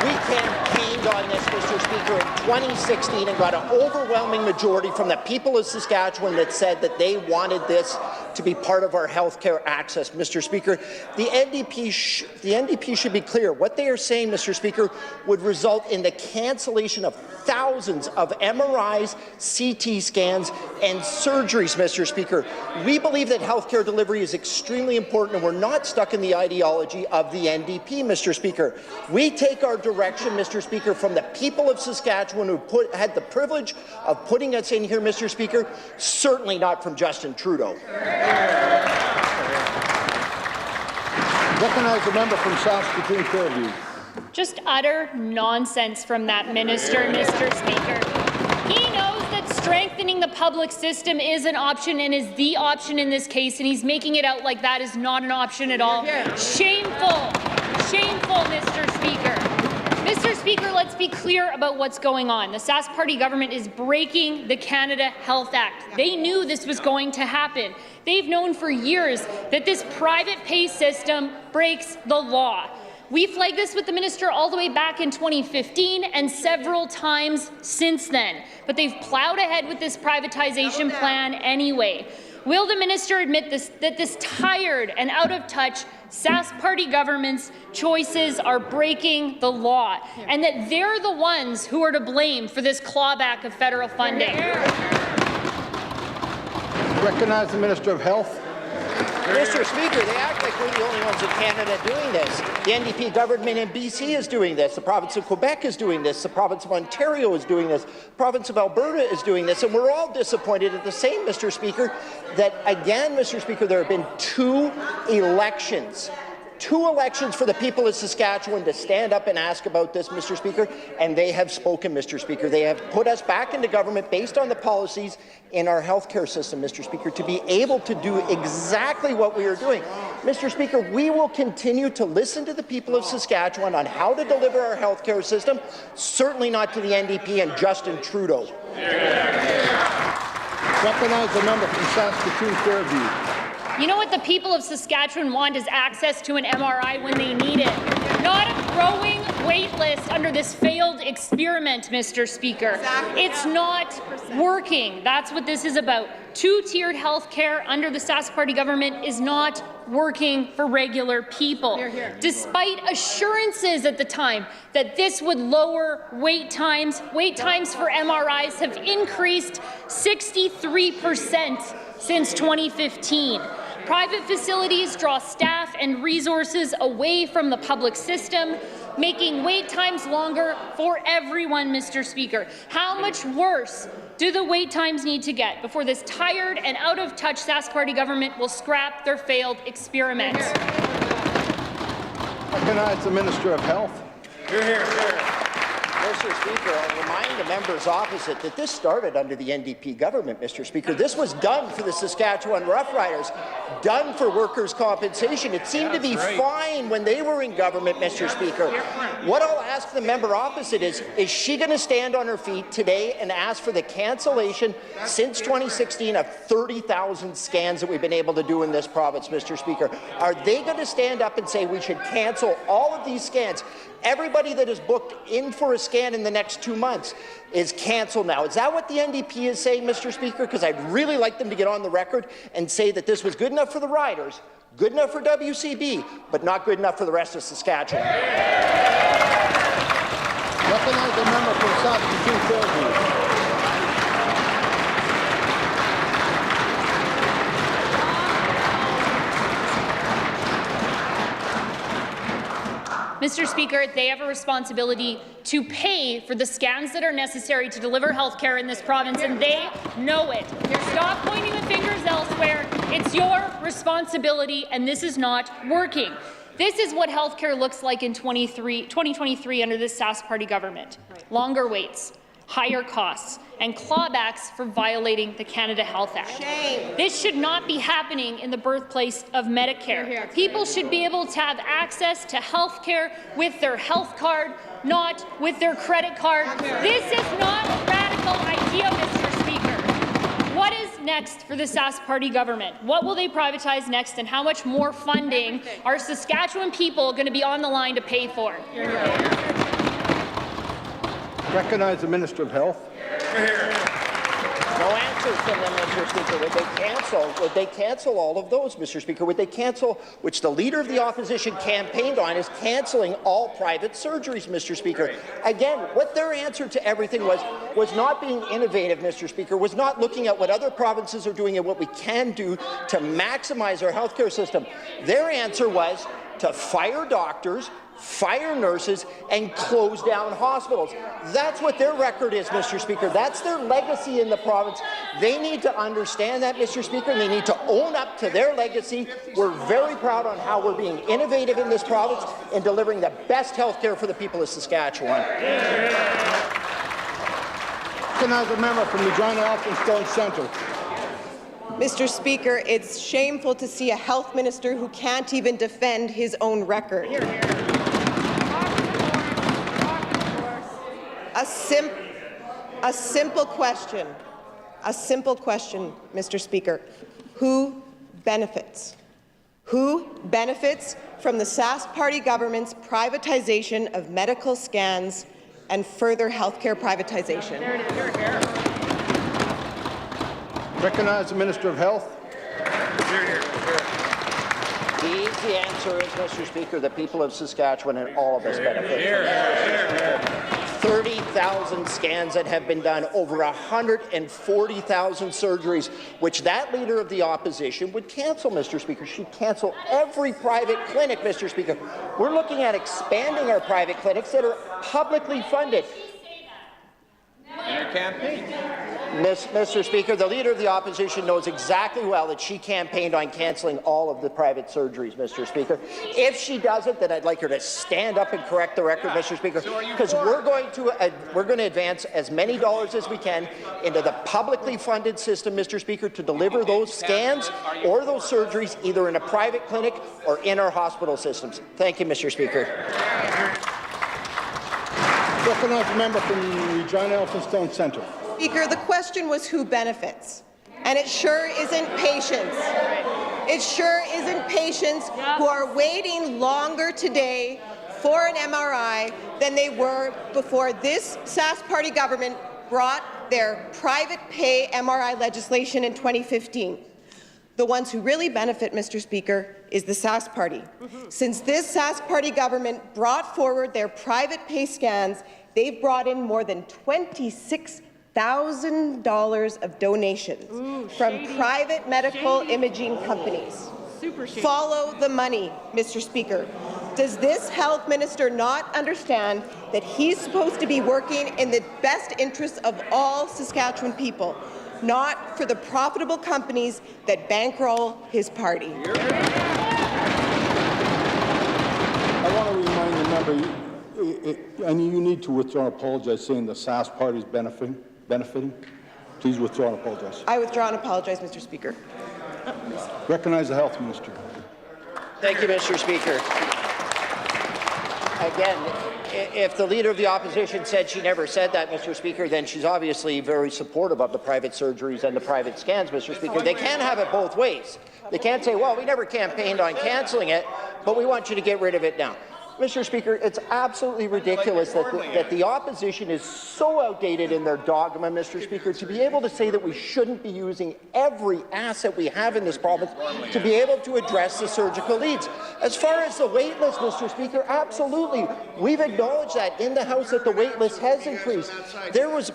We campaigned on this, Mr. Speaker, in 2016 and got an overwhelming majority from the people of Saskatchewan that said that they wanted this to be part of our health care access, Mr. Speaker. The NDP should be clear. What they are saying, Mr. Speaker, would result in the cancellation of thousands of MRIs, CT scans, and surgeries, Mr. Speaker. We believe that health care delivery is extremely important, and we're not stuck in the ideology of the NDP, Mr. Speaker. We take our direction, Mr. Speaker, from the people of Saskatchewan who had the privilege of putting us in here, Mr. Speaker, certainly not from Justin Trudeau. Recognize the member from Saskatoon Fairview. Just utter nonsense from that minister, Mr. Speaker. He knows that strengthening the public system is an option and is the option in this case, and he's making it out like that is not an option at all. Shameful. Shameful, Mr. Speaker. Mr. Speaker, let's be clear about what's going on. The Sask Party government is breaking the Canada Health Act. They knew this was going to happen. They've known for years that this private pay system breaks the law. We flagged this with the minister all the way back in 2015 and several times since then, but they've plowed ahead with this privatization plan anyway. Will the minister admit that this tired and out-of-touch Sask Party government's choices are breaking the law, and that they're the ones who are to blame for this clawback of federal funding? Recognize the Minister of Health. Mr. Speaker, they act like we're the only ones in Canada doing this. The NDP government in BC is doing this. The province of Quebec is doing this. The province of Ontario is doing this. The province of Alberta is doing this. And we're all disappointed at the same, Mr. Speaker, that again, Mr. Speaker, there have been two elections for the people of Saskatchewan to stand up and ask about this, Mr. Speaker, and they have spoken, Mr. Speaker. They have put us back into government based on the policies in our healthcare system, Mr. Speaker, to be able to do exactly what we are doing. Mr. Speaker, we will continue to listen to the people of Saskatchewan on how to deliver our healthcare system, certainly not to the NDP and Justin Trudeau. Recognize the member from Saskatoon Fairview. You know what the people of Saskatchewan want is access to an MRI when they need it, not a growing wait list under this failed experiment, Mr. Speaker. Exactly. It's not working. That's what this is about. Two-tiered health care under the Sask Party government is not working for regular people. Hear, hear. Despite assurances at the time that this would lower wait times for MRIs have increased 63% since 2015. Private facilities draw staff and resources away from the public system, making wait times longer for everyone, Mr. Speaker. How much worse do the wait times need to get before this tired and out-of-touch Sask Party government will scrap their failed experiment? Recognize the Minister of Health. Hear, hear, hear. Mr. Speaker, I'll remind the members opposite that this started under the NDP government, Mr. Speaker. This was done for the Saskatchewan Rough Riders, done for workers' compensation. It seemed to be fine when they were in government, Mr. Speaker. What I'll ask the member opposite is she going to stand on her feet today and ask for the cancellation since 2016 of 30,000 scans that we've been able to do in this province, Mr. Speaker? Are they going to stand up and say we should cancel all of these scans? Everybody that is booked in for a scan in the next 2 months is cancelled now. Is that what the NDP is saying, Mr. Speaker? Because I'd really like them to get on the record and say that this was good enough for the riders, good enough for WCB, but not good enough for the rest of Saskatchewan. Recognize the member from Saskatoon Fairview. Mr. Speaker, they have a responsibility to pay for the scans that are necessary to deliver health care in this province, and they know it. Stop pointing the fingers elsewhere. It's your responsibility, and this is not working. This is what health care looks like in 2023 under this Sask Party government. Longer waits, higher costs, and clawbacks for violating the Canada Health Act. Shame. This should not be happening in the birthplace of Medicare. People should be able to have access to health care with their health card, not with their credit card. This is not a radical idea, Mr. Speaker. What is next for the Sask Party government? What will they privatize next, and how much more funding are Saskatchewan people going to be on the line to pay for? Recognize the Minister of Health. No answers from them, Mr. Speaker. Would they cancel all of those, Mr. Speaker? Would they cancel, which the Leader of the Opposition campaigned on, is cancelling all private surgeries, Mr. Speaker? Again, what their answer to everything was not being innovative, Mr. Speaker, was not looking at what other provinces are doing and what we can do to maximize our healthcare system. Their answer was to fire doctors, fire nurses, and close down hospitals. That's what their record is, Mr. Speaker. That's their legacy in the province. They need to understand that, Mr. Speaker, and they need to own up to their legacy. We're very proud on how we're being innovative in this province and delivering the best health care for the people of Saskatchewan. Recognize a member from Regina Elphinstone Centre. Mr. Speaker, it's shameful to see a health minister who can't even defend his own record. A simple question, Mr. Speaker. Who benefits? Who benefits from the Sask Party government's privatization of medical scans and further healthcare privatization? Recognize the Minister of Health. The easy answer is, Mr. Speaker, the people of Saskatchewan and all of us benefit from that. 30,000 scans that have been done, over 140,000 surgeries, which that leader of the opposition would cancel, Mr. Speaker. She'd cancel every private clinic, Mr. Speaker. We're looking at expanding our private clinics that are publicly funded. In your campaign. Mr. Speaker, the Leader of the Opposition knows exactly well that she campaigned on cancelling all of the private surgeries, Mr. Speaker. If she doesn't, then I'd like her to stand up and correct the record, Mr. Speaker, because we're going to advance as many dollars as we can into the publicly funded system, Mr. Speaker, to deliver those scans or those surgeries either in a private clinic or in our hospital systems. Thank you, Mr. Speaker. Recognize a member from Regina Elphinstone Centre. Speaker, the question was who benefits, and it sure isn't patients. It sure isn't patients who are waiting longer today for an MRI than they were before this Sask Party government brought their private pay MRI legislation in 2015. The ones who really benefit, Mr. Speaker, is the Sask Party. Since this Sask Party government brought forward their private pay scans, they've brought in more than $26,000 of donations from private medical imaging companies. Follow the money, Mr. Speaker. Does this health minister not understand that he's supposed to be working in the best interests of all Saskatchewan people, not for the profitable companies that bankroll his party? I want to remind the member, and you need to withdraw and apologize, saying the Sask Party is benefiting. Please withdraw and apologize. I withdraw and apologize, Mr. Speaker. Recognize the Health Minister. Thank you, Mr. Speaker. Again, if the Leader of the Opposition said she never said that, Mr. Speaker, then she's obviously very supportive of the private surgeries and the private scans, Mr. Speaker. They can't have it both ways. They can't say, well, we never campaigned on cancelling it, but we want you to get rid of it now. Mr. Speaker, it's absolutely ridiculous that the opposition is so outdated in their dogma, Mr. Speaker, to be able to say that we shouldn't be using every asset we have in this province to be able to address the surgical needs. As far as the wait list, Mr. Speaker, absolutely. We've acknowledged that in the House that the wait list has increased.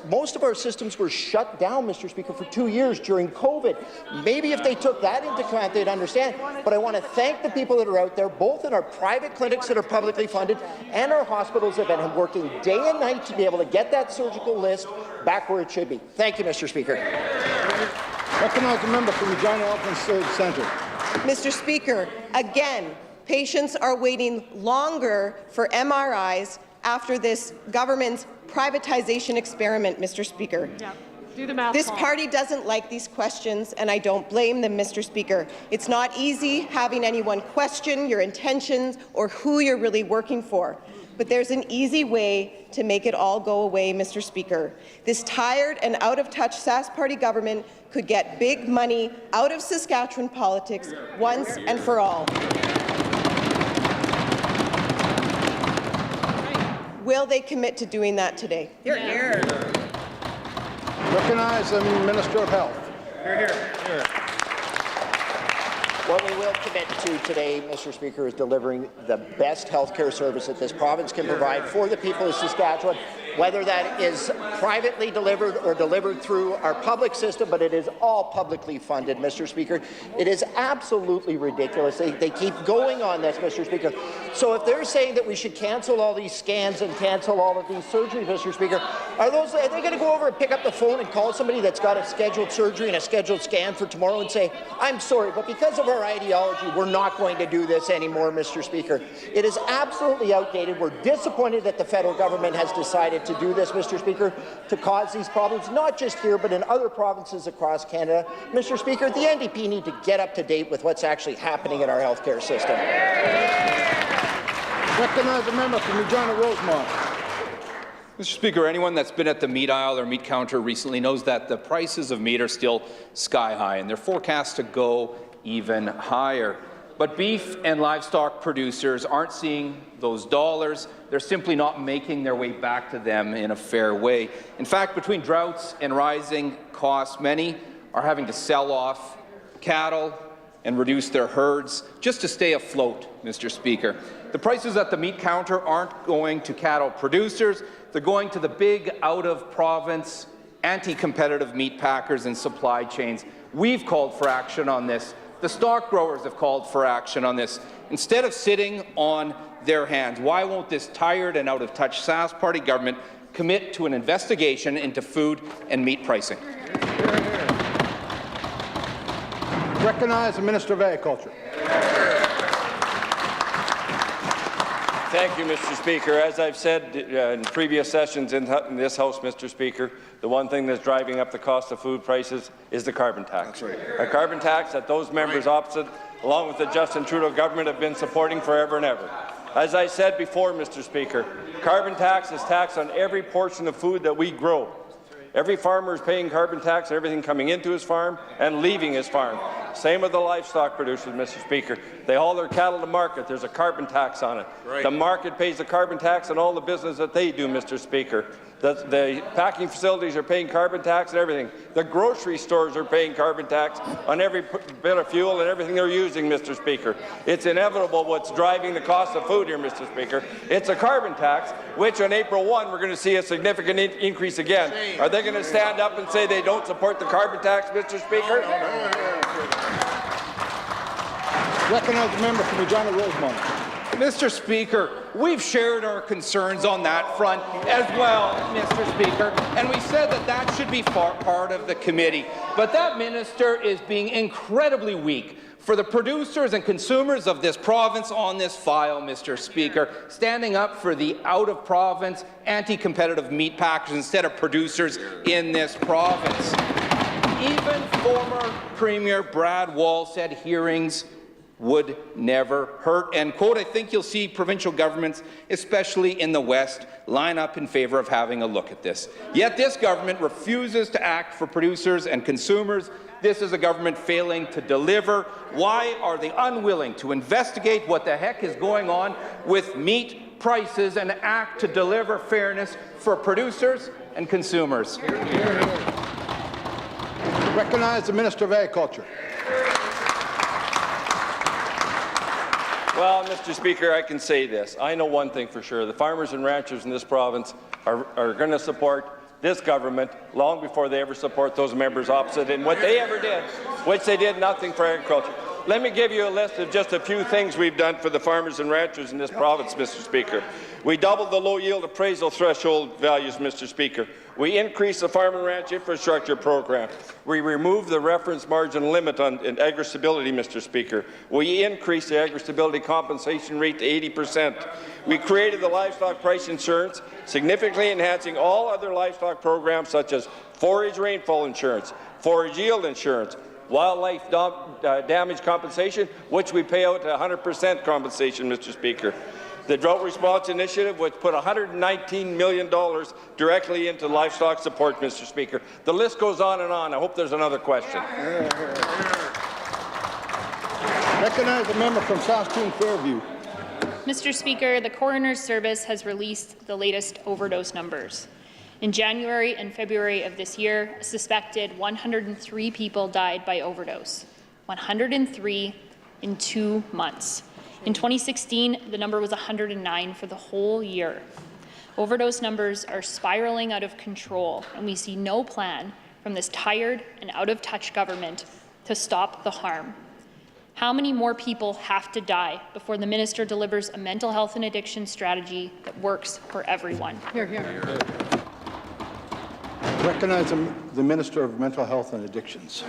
Most of our systems were shut down, Mr. Speaker, for 2 years during COVID. Maybe if they took that into account, they'd understand. But I want to thank the people that are out there, both in our private clinics that are publicly funded and our hospitals that have been working day and night to be able to get that surgical list back where it should be. Thank you, Mr. Speaker. Recognize the member from Regina Elphinstone Centre. Mr. Speaker, again, patients are waiting longer for MRIs after this government's privatization experiment, Mr. Speaker. Yeah. Do the math, This Paul. party doesn't like these questions, and I don't blame them, Mr. Speaker. It's not easy having anyone question your intentions or who you're really working for. But there's an easy way to make it all go away, Mr. Speaker. This tired and out-of-touch Sask Party government could get big money out of Saskatchewan politics once and for all. Will they commit to doing that today? You're here. Recognize the Minister of Health. What we will commit to today, Mr. Speaker, is delivering the best health care service that this province can provide for the people of Saskatchewan whether that is privately delivered or delivered through our public system, but it is all publicly funded, Mr. Speaker. It is absolutely ridiculous. They keep going on this, Mr. Speaker. So if they're saying that we should cancel all these scans and cancel all of these surgeries, Mr. Speaker, are they going to go over and pick up the phone and call somebody that's got a scheduled surgery and a scheduled scan for tomorrow and say, I'm sorry, but because of our ideology, we're not going to do this anymore, Mr. Speaker? It is absolutely outdated. We're disappointed that the federal government has decided to do this, Mr. Speaker, to cause these problems, not just here, but in other provinces across Canada. Mr. Speaker, the NDP need to get up to date with what's actually happening in our healthcare system. Recognize a member from Regina Rosemont. Mr. Speaker, anyone that's been at the meat aisle or meat counter recently knows that the prices of meat are still sky high, and they're forecast to go even higher. But beef and livestock producers aren't seeing those dollars. They're simply not making their way back to them in a fair way. In fact, between droughts and rising costs, many are having to sell off cattle and reduce their herds just to stay afloat, Mr. Speaker. The prices at the meat counter aren't going to cattle producers. They're going to the big out-of-province, anti-competitive meat packers and supply chains. We've called for action on this. The stock growers have called for action on this. Instead of sitting on their hands, why won't this tired and out-of-touch Sask Party government commit to an investigation into food and meat pricing? Recognize the Minister of Agriculture. Thank you, Mr. Speaker. As I've said in previous sessions in this House, Mr. Speaker, the one thing that's driving up the cost of food prices is the carbon tax. That's right. A carbon tax that those members opposite, along with the Justin Trudeau government, have been supporting forever and ever. As I said before, Mr. Speaker, carbon tax is taxed on every portion of food that we grow. Every farmer is paying carbon tax on everything coming into his farm and leaving his farm. Same with the livestock producers, Mr. Speaker. They haul their cattle to market. There's a carbon tax on it. Right. The market pays the carbon tax on all the business that they do, Mr. Speaker. The packing facilities are paying carbon tax and everything. The grocery stores are paying carbon tax on every bit of fuel and everything they're using, Mr. Speaker. It's inevitable what's driving the cost of food here, Mr. Speaker. It's a carbon tax, which on April 1 we're going to see a significant increase again. Are they going to stand up and say they don't support the carbon tax, Mr. Speaker? Recognize the member from Regina Rosemont. Mr. Speaker, we've shared our concerns on that front as well, Mr. Speaker, and we said that that should be part of the committee. But that minister is being incredibly weak for the producers and consumers of this province on this file, Mr. Speaker, standing up for the out-of-province, anti-competitive meat packers instead of producers in this province. Even former Premier Brad Wall said hearings would never hurt. And, quote, I think you'll see provincial governments, especially in the West, line up in favour of having a look at this. Yet this government refuses to act for producers and consumers. This is a government failing to deliver. Why are they unwilling to investigate what the heck is going on with meat prices and act to deliver fairness for producers and consumers? Recognize the Minister of Agriculture. Well, Mr. Speaker, I can say this. I know one thing for sure. The farmers and ranchers in this province are going to support this government long before they ever support those members opposite in what they ever did, which they did nothing for agriculture. Let me give you a list of just a few things we've done for the farmers and ranchers in this province, Mr. Speaker. We doubled the low-yield appraisal threshold values, Mr. Speaker. We increased the farm and ranch infrastructure program. We removed the reference margin limit on agri-stability, Mr. Speaker. We increased the agri-stability compensation rate to 80%. We created the livestock price insurance, significantly enhancing all other livestock programs such as forage rainfall insurance, forage yield insurance, wildlife damage compensation, which we pay out 100% compensation, Mr. Speaker. The Drought Response Initiative, which put $119 million directly into livestock support, Mr. Speaker. The list goes on and on. I hope there's another question. Recognize the member from Saskatoon Fairview. Mr. Speaker, the Coroner's Service has released the latest overdose numbers. In January and February of this year, a suspected 103 people died by overdose. 103 in 2 months. In 2016, the number was 109 for the whole year. Overdose numbers are spiraling out of control, and we see no plan from this tired and out-of-touch government to stop the harm. How many more people have to die before the minister delivers a mental health and addiction strategy that works for everyone? Here, here. Recognize the Minister of Mental Health and Addictions.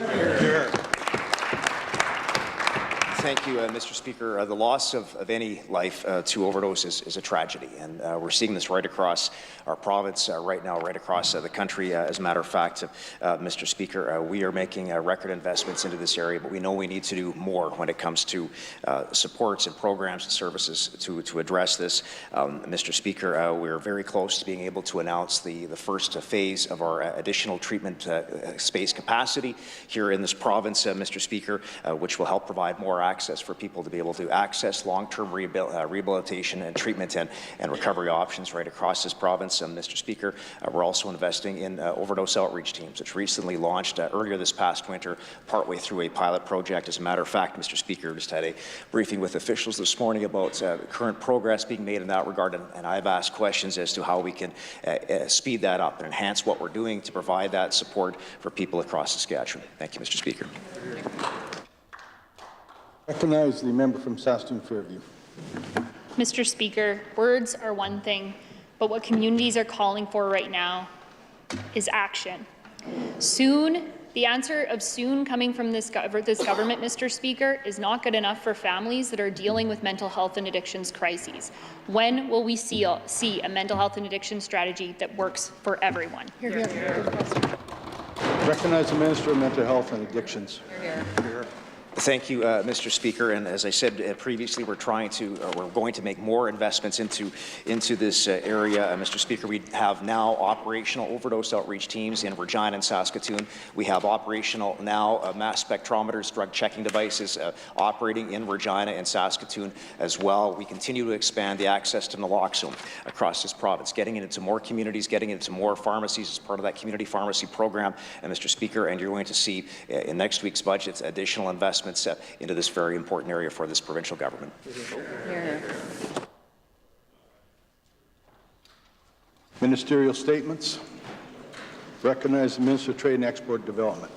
Thank you, Mr. Speaker. The loss of any life to overdose is a tragedy, and we're seeing this right across our province right now, right across the country. As a matter of fact, Mr. Speaker, we are making record investments into this area, but we know we need to do more when it comes to supports and programs and services to address this. Mr. Speaker, we're very close to being able to announce the first phase of our additional treatment space capacity here in this province, Mr. Speaker, which will help provide more access for people to be able to access long-term rehabilitation and treatment and recovery options right across this province. Mr. Speaker, we're also investing in overdose outreach teams, which recently launched earlier this past winter, partway through a pilot project. As a matter of fact, Mr. Speaker, just had a briefing with officials this morning about current progress being made in that regard, and I've asked questions as to how we can speed that up and enhance what we're doing to provide that support for people across Saskatchewan. Thank you, Mr. Speaker. Recognize the member from Saskatoon Fairview. Mr. Speaker, words are one thing, but what communities are calling for right now is action. Soon, the answer of soon coming from this government, Mr. Speaker, is not good enough for families that are dealing with mental health and addictions crises. When will we see a mental health and addiction strategy that works for everyone? Here, here. Recognize the Minister of Mental Health and Addictions. Here. Thank you, Mr. Speaker. And as I said previously, we're going to make more investments into this area. Mr. Speaker, we have now operational overdose outreach teams in Regina and Saskatoon. We have operational now mass spectrometers, drug checking devices operating in Regina and Saskatoon as well. We continue to expand the access to naloxone across this province, getting it into more communities, getting it into more pharmacies as part of that community pharmacy program. And Mr. Speaker, and you're going to see in next week's budget additional investments into this very important area for this provincial government. Ministerial statements. Recognize the Minister of Trade and Export Development.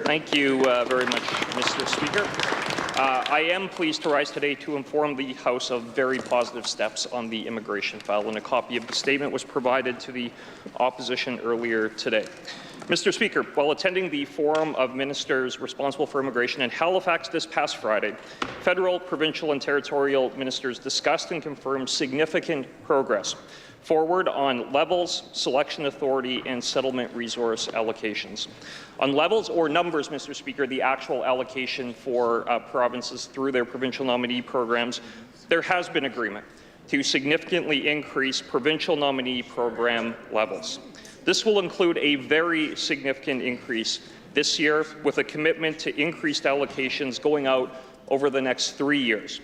Thank you very much, Mr. Speaker. I am pleased to rise today to inform the House of very positive steps on the immigration file, and a copy of the statement was provided to the opposition earlier today. Mr. Speaker, while attending the Forum of Ministers responsible for immigration in Halifax this past Friday, federal, provincial and territorial ministers discussed and confirmed significant progress forward on levels, selection authority and settlement resource allocations. On levels or numbers, Mr. Speaker, the actual allocation for provinces through their provincial nominee programs, there has been agreement to significantly increase provincial nominee program levels. This will include a very significant increase this year, with a commitment to increased allocations going out over the next 3 years.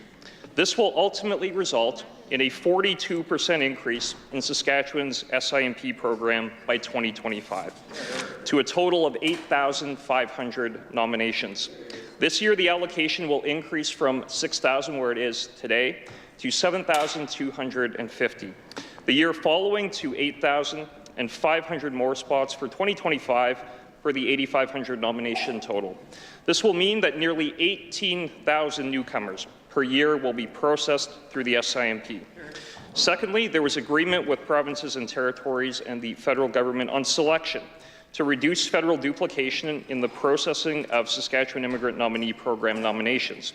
This will ultimately result in a 42% increase in Saskatchewan's SIMP program by 2025, to a total of 8,500 nominations. This year, the allocation will increase from 6,000, where it is today, to 7,250. The year following, to 8,000, and 500 more spots for 2025 for the 8,500 nomination total. This will mean that nearly 18,000 newcomers per year will be processed through the SIMP. Secondly, there was agreement with provinces and territories and the federal government on selection to reduce federal duplication in the processing of Saskatchewan Immigrant Nominee Program nominations.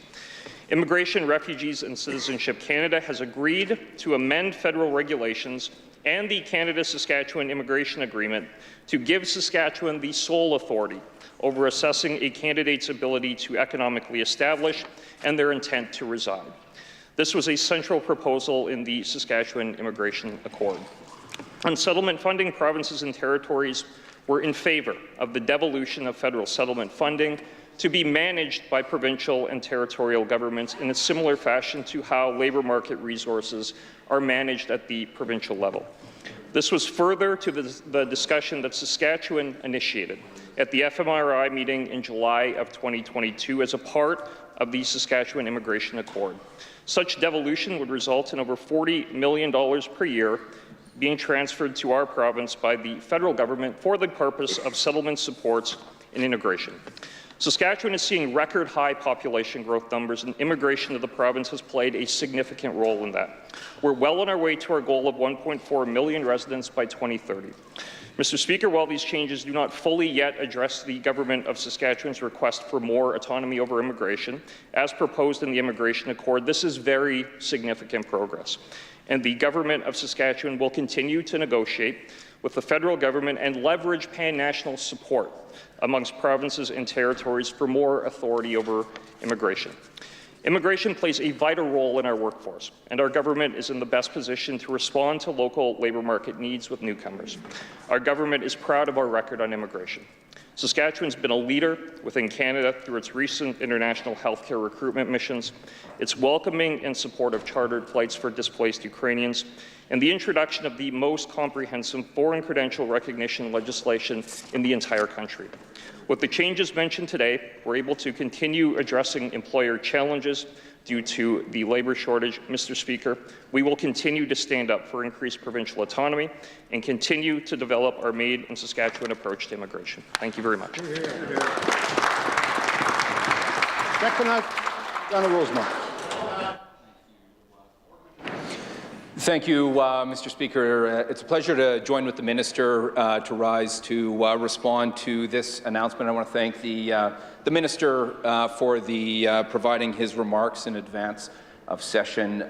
Immigration, Refugees and Citizenship Canada has agreed to amend federal regulations and the Canada-Saskatchewan Immigration Agreement to give Saskatchewan the sole authority over assessing a candidate's ability to economically establish and their intent to reside. This was a central proposal in the Saskatchewan Immigration Accord. On settlement funding, provinces and territories were in favour of the devolution of federal settlement funding to be managed by provincial and territorial governments in a similar fashion to how labour market resources are managed at the provincial level. This was further to the discussion that Saskatchewan initiated at the FMRI meeting in July of 2022 as a part of the Saskatchewan Immigration Accord. Such devolution would result in over $40 million per year being transferred to our province by the federal government for the purpose of settlement supports and integration. Saskatchewan is seeing record-high population growth numbers, and immigration to the province has played a significant role in that. We're well on our way to our goal of 1.4 million residents by 2030. Mr. Speaker, while these changes do not fully yet address the Government of Saskatchewan's request for more autonomy over immigration, as proposed in the Immigration Accord, this is very significant progress. And the Government of Saskatchewan will continue to negotiate with the federal government and leverage pan-national support amongst provinces and territories for more authority over immigration. Immigration plays a vital role in our workforce, and our government is in the best position to respond to local labour market needs with newcomers. Our government is proud of our record on immigration. Saskatchewan's been a leader within Canada through its recent international healthcare recruitment missions, its welcoming and support of chartered flights for displaced Ukrainians, and the introduction of the most comprehensive foreign credential recognition legislation in the entire country. With the changes mentioned today, we're able to continue addressing employer challenges due to the labour shortage. Mr. Speaker, we will continue to stand up for increased provincial autonomy and continue to develop our Made in Saskatchewan approach to immigration. Thank you very much. Thank you, Mr. Speaker. It's a pleasure to join with the Minister to rise to respond to this announcement. I want to thank the Minister for providing his remarks in advance of session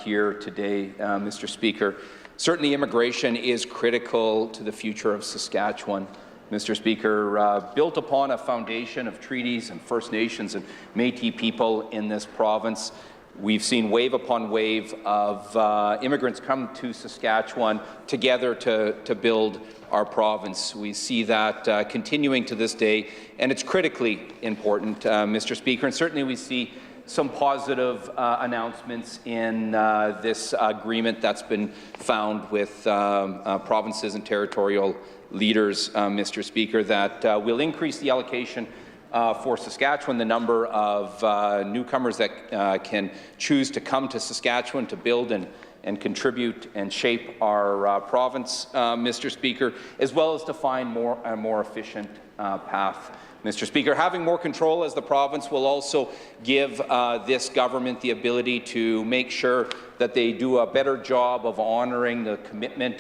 here today, Mr. Speaker. Certainly, immigration is critical to the future of Saskatchewan. Mr. Speaker, built upon a foundation of treaties and First Nations and Métis people in this province, we've seen wave upon wave of immigrants come to Saskatchewan together to build our province. We see that continuing to this day, and it's critically important, Mr. Speaker. And certainly we see some positive announcements in this agreement that's been found with provinces and territorial leaders, Mr. Speaker, that will increase the allocation for Saskatchewan, the number of newcomers that can choose to come to Saskatchewan to build and contribute and shape our province, Mr. Speaker, as well as to find a more efficient path. Mr. Speaker, having more control as the province will also give this government the ability to make sure that they do a better job of honouring the commitment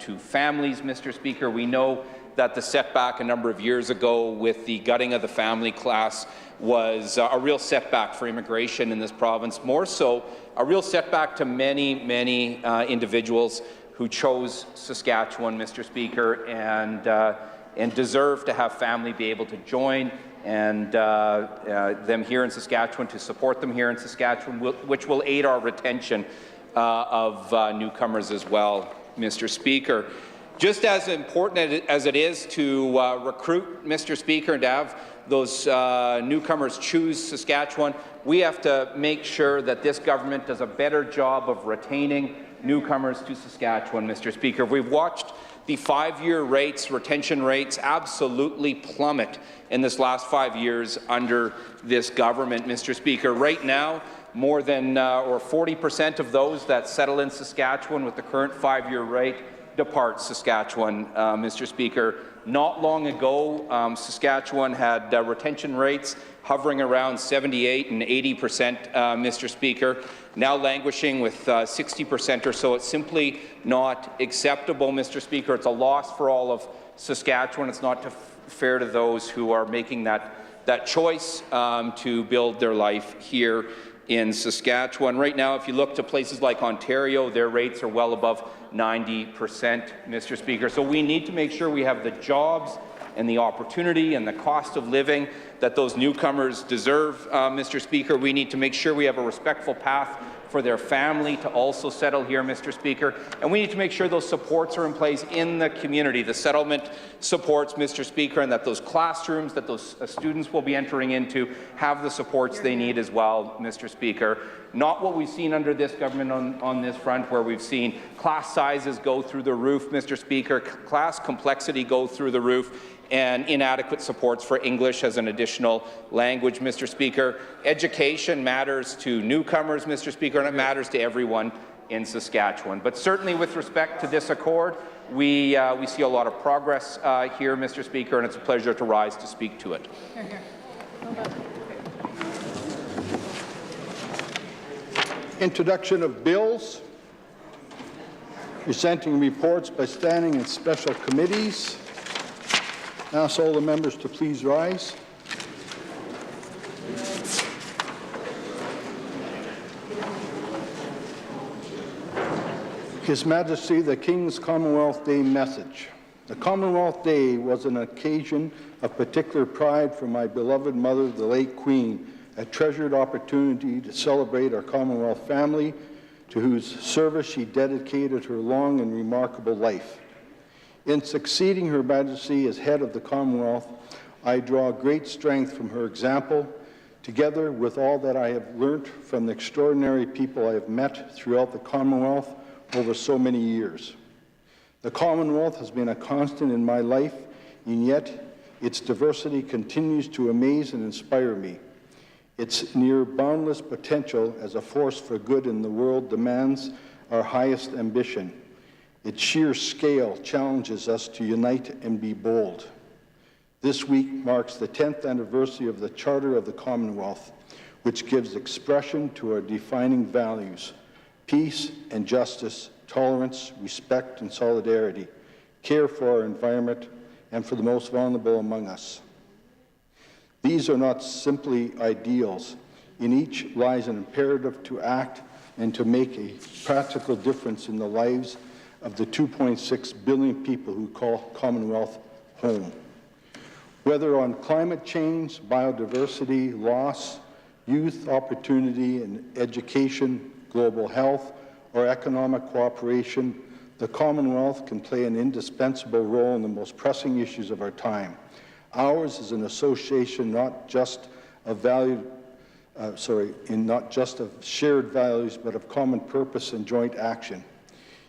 to families, Mr. Speaker. We know that the setback a number of years ago with the gutting of the family class was a real setback for immigration in this province, more so a real setback to many, many individuals who chose Saskatchewan, Mr. Speaker, and deserve to have family be able to join and them here in Saskatchewan, to support them here in Saskatchewan, which will aid our retention of newcomers as well, Mr. Speaker. Just as important as it is to recruit, Mr. Speaker, and to have those newcomers choose Saskatchewan, we have to make sure that this government does a better job of retaining newcomers to Saskatchewan, Mr. Speaker. We've watched the 5-year retention rates absolutely plummet in this last 5 years under this government, Mr. Speaker. Right now, more than 40% of those that settle in Saskatchewan with the current 5-year rate depart Saskatchewan, Mr. Speaker. Not long ago, Saskatchewan had retention rates hovering around 78 and 80%, Mr. Speaker, now languishing with 60% or so. It's simply not acceptable, Mr. Speaker. It's a loss for all of Saskatchewan. It's not fair to those who are making that choice to build their life here in Saskatchewan. Right now, if you look to places like Ontario, their rates are well above 90%, Mr. Speaker. So we need to make sure we have the jobs and the opportunity and the cost of living that those newcomers deserve, Mr. Speaker. We need to make sure we have a respectful path for their family to also settle here, Mr. Speaker. And we need to make sure those supports are in place in the community, the settlement supports, Mr. Speaker, and that those classrooms that those students will be entering into have the supports they need as well, Mr. Speaker. Not what we've seen under this government on this front, where we've seen class sizes go through the roof, Mr. Speaker, class complexity go through the roof, and inadequate supports for English as an additional language, Mr. Speaker. Education matters to newcomers, Mr. Speaker, and it matters to everyone in Saskatchewan. But certainly with respect to this accord, we see a lot of progress here, Mr. Speaker, and it's a pleasure to rise to speak to it. Introduction of bills. Presenting reports by standing and special committees. Ask all the members to please rise. His Majesty the King's Commonwealth Day message. The Commonwealth Day was an occasion of particular pride for my beloved mother, the late Queen, a treasured opportunity to celebrate our Commonwealth family, to whose service she dedicated her long and remarkable life. In succeeding Her Majesty as head of the Commonwealth, I draw great strength from her example, together with all that I have learnt from the extraordinary people I have met throughout the Commonwealth over so many years. The Commonwealth has been a constant in my life, and yet its diversity continues to amaze and inspire me. Its near boundless potential as a force for good in the world demands our highest ambition. Its sheer scale challenges us to unite and be bold. This week marks the 10th anniversary of the Charter of the Commonwealth, which gives expression to our defining values: peace and justice, tolerance, respect and solidarity, care for our environment, and for the most vulnerable among us. These are not simply ideals. In each lies an imperative to act and to make a practical difference in the lives of the 2.6 billion people who call Commonwealth home. Whether on climate change, biodiversity loss, youth opportunity and education, global health, or economic cooperation, the Commonwealth can play an indispensable role in the most pressing issues of our time. Ours is an association not just of shared values, but of common purpose and joint action.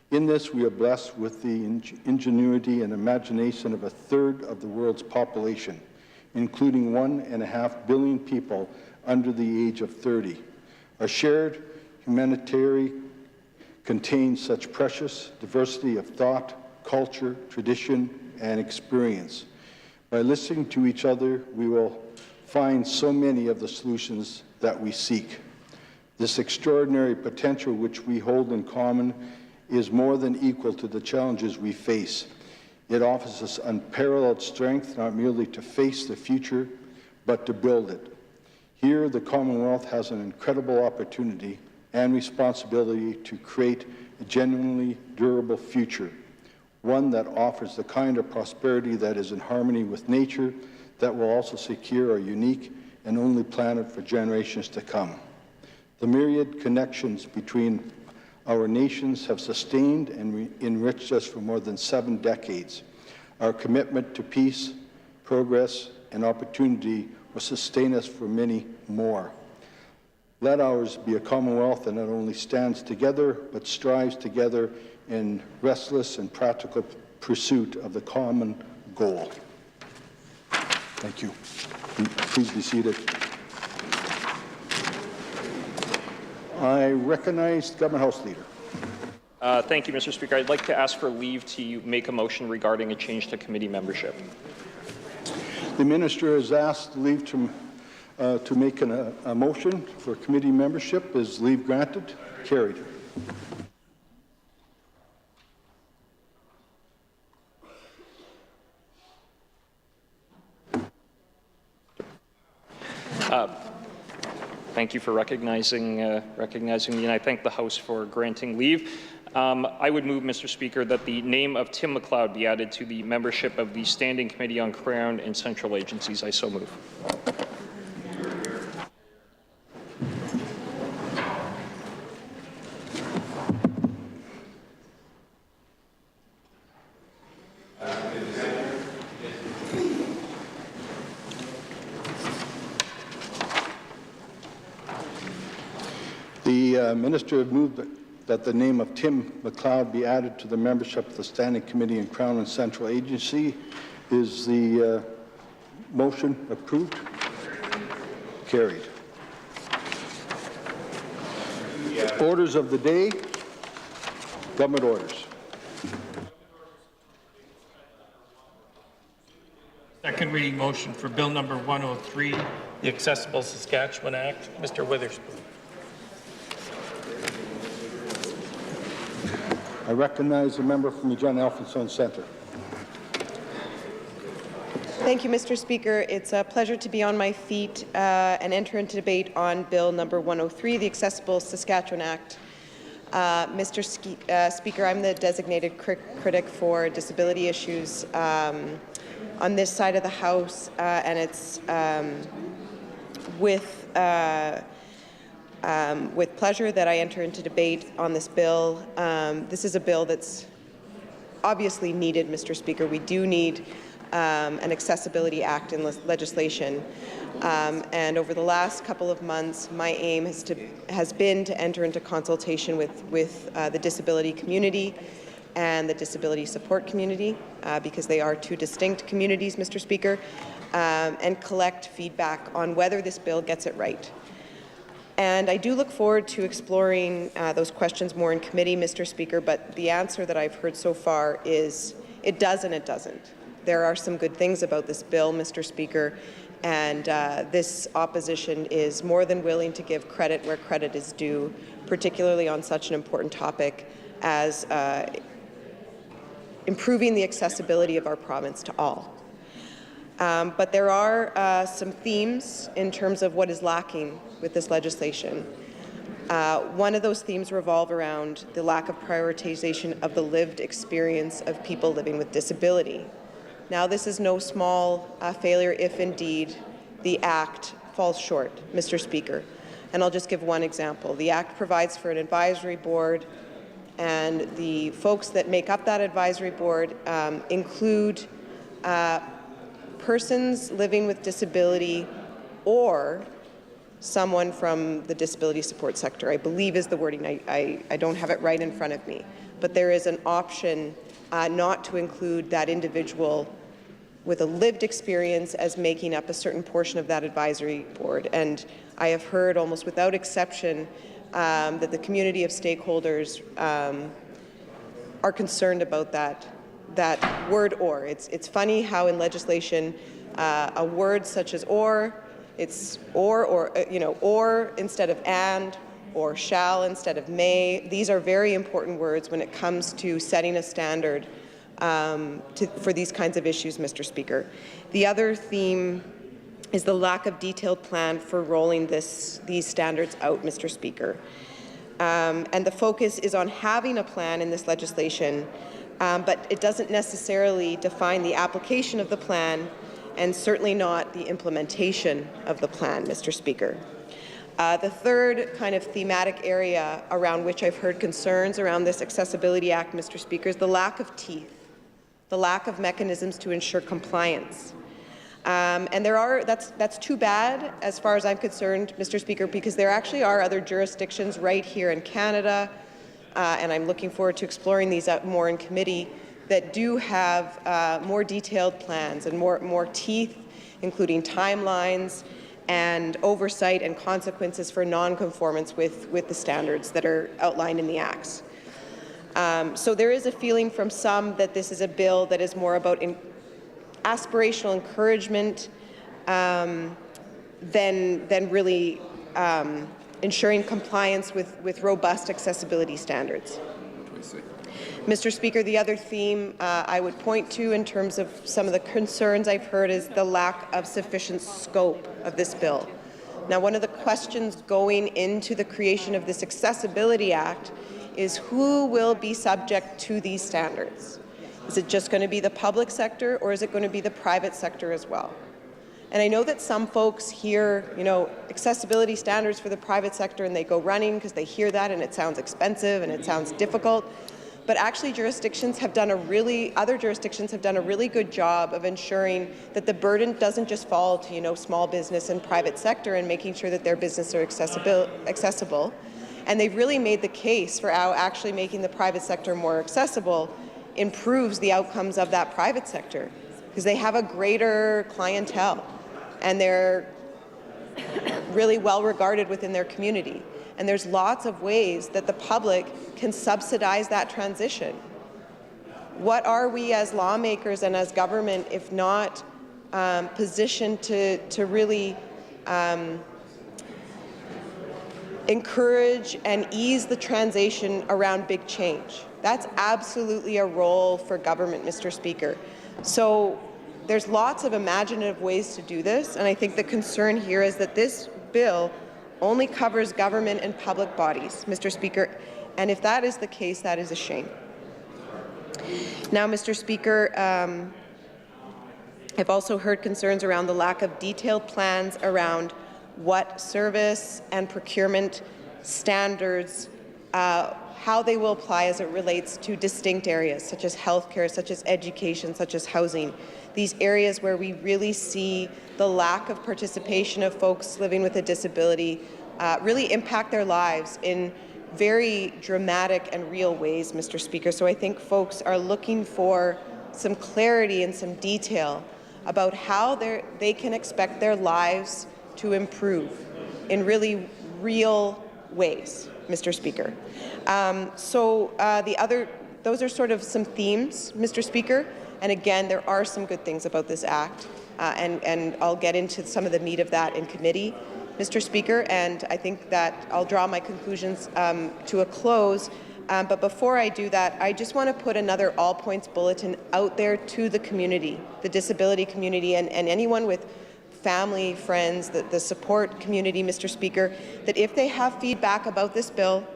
In this, we are blessed with the ingenuity and imagination of a third of the world's population, including 1.5 billion people under the age of 30. Our shared humanitarian contains such precious diversity of thought, culture, tradition, and experience. By listening to each other, we will find so many of the solutions that we seek. This extraordinary potential which we hold in common is more than equal to the challenges we face. It offers us unparalleled strength, not merely to face the future, but to build it. Here, the Commonwealth has an incredible opportunity and responsibility to create a genuinely durable future, one that offers the kind of prosperity that is in harmony with nature, that will also secure our unique and only planet for generations to come. The myriad connections between our nations have sustained and enriched us for more than 7 decades. Our commitment to peace, progress, and opportunity will sustain us for many more. Let ours be a Commonwealth that not only stands together, but strives together in restless and practical pursuit of the common goal. Thank you. Please be seated. I recognize the Government House Leader. Thank you, Mr. Speaker. I'd like to ask for leave to make a motion regarding a change to committee membership. The Minister has asked leave to make a motion for committee membership. Is leave granted? Carried. Thank you for recognizing me, and I thank the House for granting leave. I would move, Mr. Speaker, that the name of Tim MacLeod be added to the membership of the Standing Committee on Crown and Central Agencies. I so move. The Minister had moved that the name of Tim MacLeod be added to the membership of the Standing Committee on Crown and Central Agency. Is the motion approved? Carried. Orders of the day. Government orders. Second reading motion for Bill number 103, the Accessible Saskatchewan Act. Mr. Witherspoon. I recognize the member from Regina Elphinstone Centre. Thank you, Mr. Speaker. It's a pleasure to be on my feet and enter into debate on Bill number 103, the Accessible Saskatchewan Act. Mr. Speaker, I'm the designated critic for disability issues on this side of the House, and it's with pleasure that I enter into debate on this bill. This is a bill that's obviously needed, Mr. Speaker. We do need an Accessibility Act in legislation. And over the last couple of months, my aim has been to enter into consultation with the disability community and the disability support community, because they are two distinct communities, Mr. Speaker, and collect feedback on whether this bill gets it right. And I do look forward to exploring those questions more in committee, Mr. Speaker, but the answer that I've heard so far is it does and it doesn't. There are some good things about this bill, Mr. Speaker, and this opposition is more than willing to give credit where credit is due, particularly on such an important topic as improving the accessibility of our province to all. But there are some themes in terms of what is lacking with this legislation. One of those themes revolve around the lack of prioritization of the lived experience of people living with disability. Now, this is no small failure if indeed the Act falls short, Mr. Speaker. And I'll just give one example. The Act provides for an advisory board, and the folks that make up that advisory board include persons living with disability or someone from the disability support sector, I believe is the wording. I don't have it right in front of me. But there is an option not to include that individual with a lived experience as making up a certain portion of that advisory board. And I have heard almost without exception that the community of stakeholders are concerned about that word or. It's funny how in legislation a word such as or, it's or instead of and, or shall instead of may. These are very important words when it comes to setting a standard for these kinds of issues, Mr. Speaker. The other theme is the lack of detailed plan for rolling these standards out, Mr. Speaker. And the focus is on having a plan in this legislation, but it doesn't necessarily define the application of the plan and certainly not the implementation of the plan, Mr. Speaker. The third kind of thematic area around which I've heard concerns around this Accessibility Act, Mr. Speaker, is the lack of teeth, the lack of mechanisms to ensure compliance. And that's too bad as far as I'm concerned, Mr. Speaker, because there actually are other jurisdictions right here in Canada, and I'm looking forward to exploring these more in committee, that do have more detailed plans and more teeth, including timelines and oversight and consequences for non-conformance with the standards that are outlined in the Acts. So there is a feeling from some that this is a bill that is more about aspirational encouragement than really ensuring compliance with robust accessibility standards. Mr. Speaker, the other theme I would point to in terms of some of the concerns I've heard is the lack of sufficient scope of this bill. Now, one of the questions going into the creation of this Accessibility Act is who will be subject to these standards? Is it just going to be the public sector, or is it going to be the private sector as well? And I know that some folks hear, accessibility standards for the private sector and they go running because they hear that and it sounds expensive and it sounds difficult. But actually other jurisdictions have done a really good job of ensuring that the burden doesn't just fall to, small business and private sector and making sure that their business are accessible. And they've really made the case for how actually making the private sector more accessible improves the outcomes of that private sector because they have a greater clientele and they're really well regarded within their community. And there's lots of ways that the public can subsidize that transition. What are we as lawmakers and as government if not positioned to really encourage and ease the transition around big change? That's absolutely a role for government, Mr. Speaker. So there's lots of imaginative ways to do this, and I think the concern here is that this bill only covers government and public bodies, Mr. Speaker, and if that is the case, that is a shame. Now, Mr. Speaker, I've also heard concerns around the lack of detailed plans around what service and procurement standards, how they will apply as it relates to distinct areas, such as healthcare, such as education, such as housing. These areas where we really see the lack of participation of folks living with a disability really impact their lives in very dramatic and real ways, Mr. Speaker. So I think folks are looking for some clarity and some detail about how they can expect their lives to improve in really real ways, Mr. Speaker. Those are sort of some themes, Mr. Speaker. And again, there are some good things about this Act, and I'll get into some of the meat of that in committee, Mr. Speaker, and I think that I'll draw my conclusions to a close. But before I do that, I just want to put another all-points bulletin out there to the community, the disability community, and anyone with family, friends, the support community, Mr. Speaker, that if they have feedback about this bill,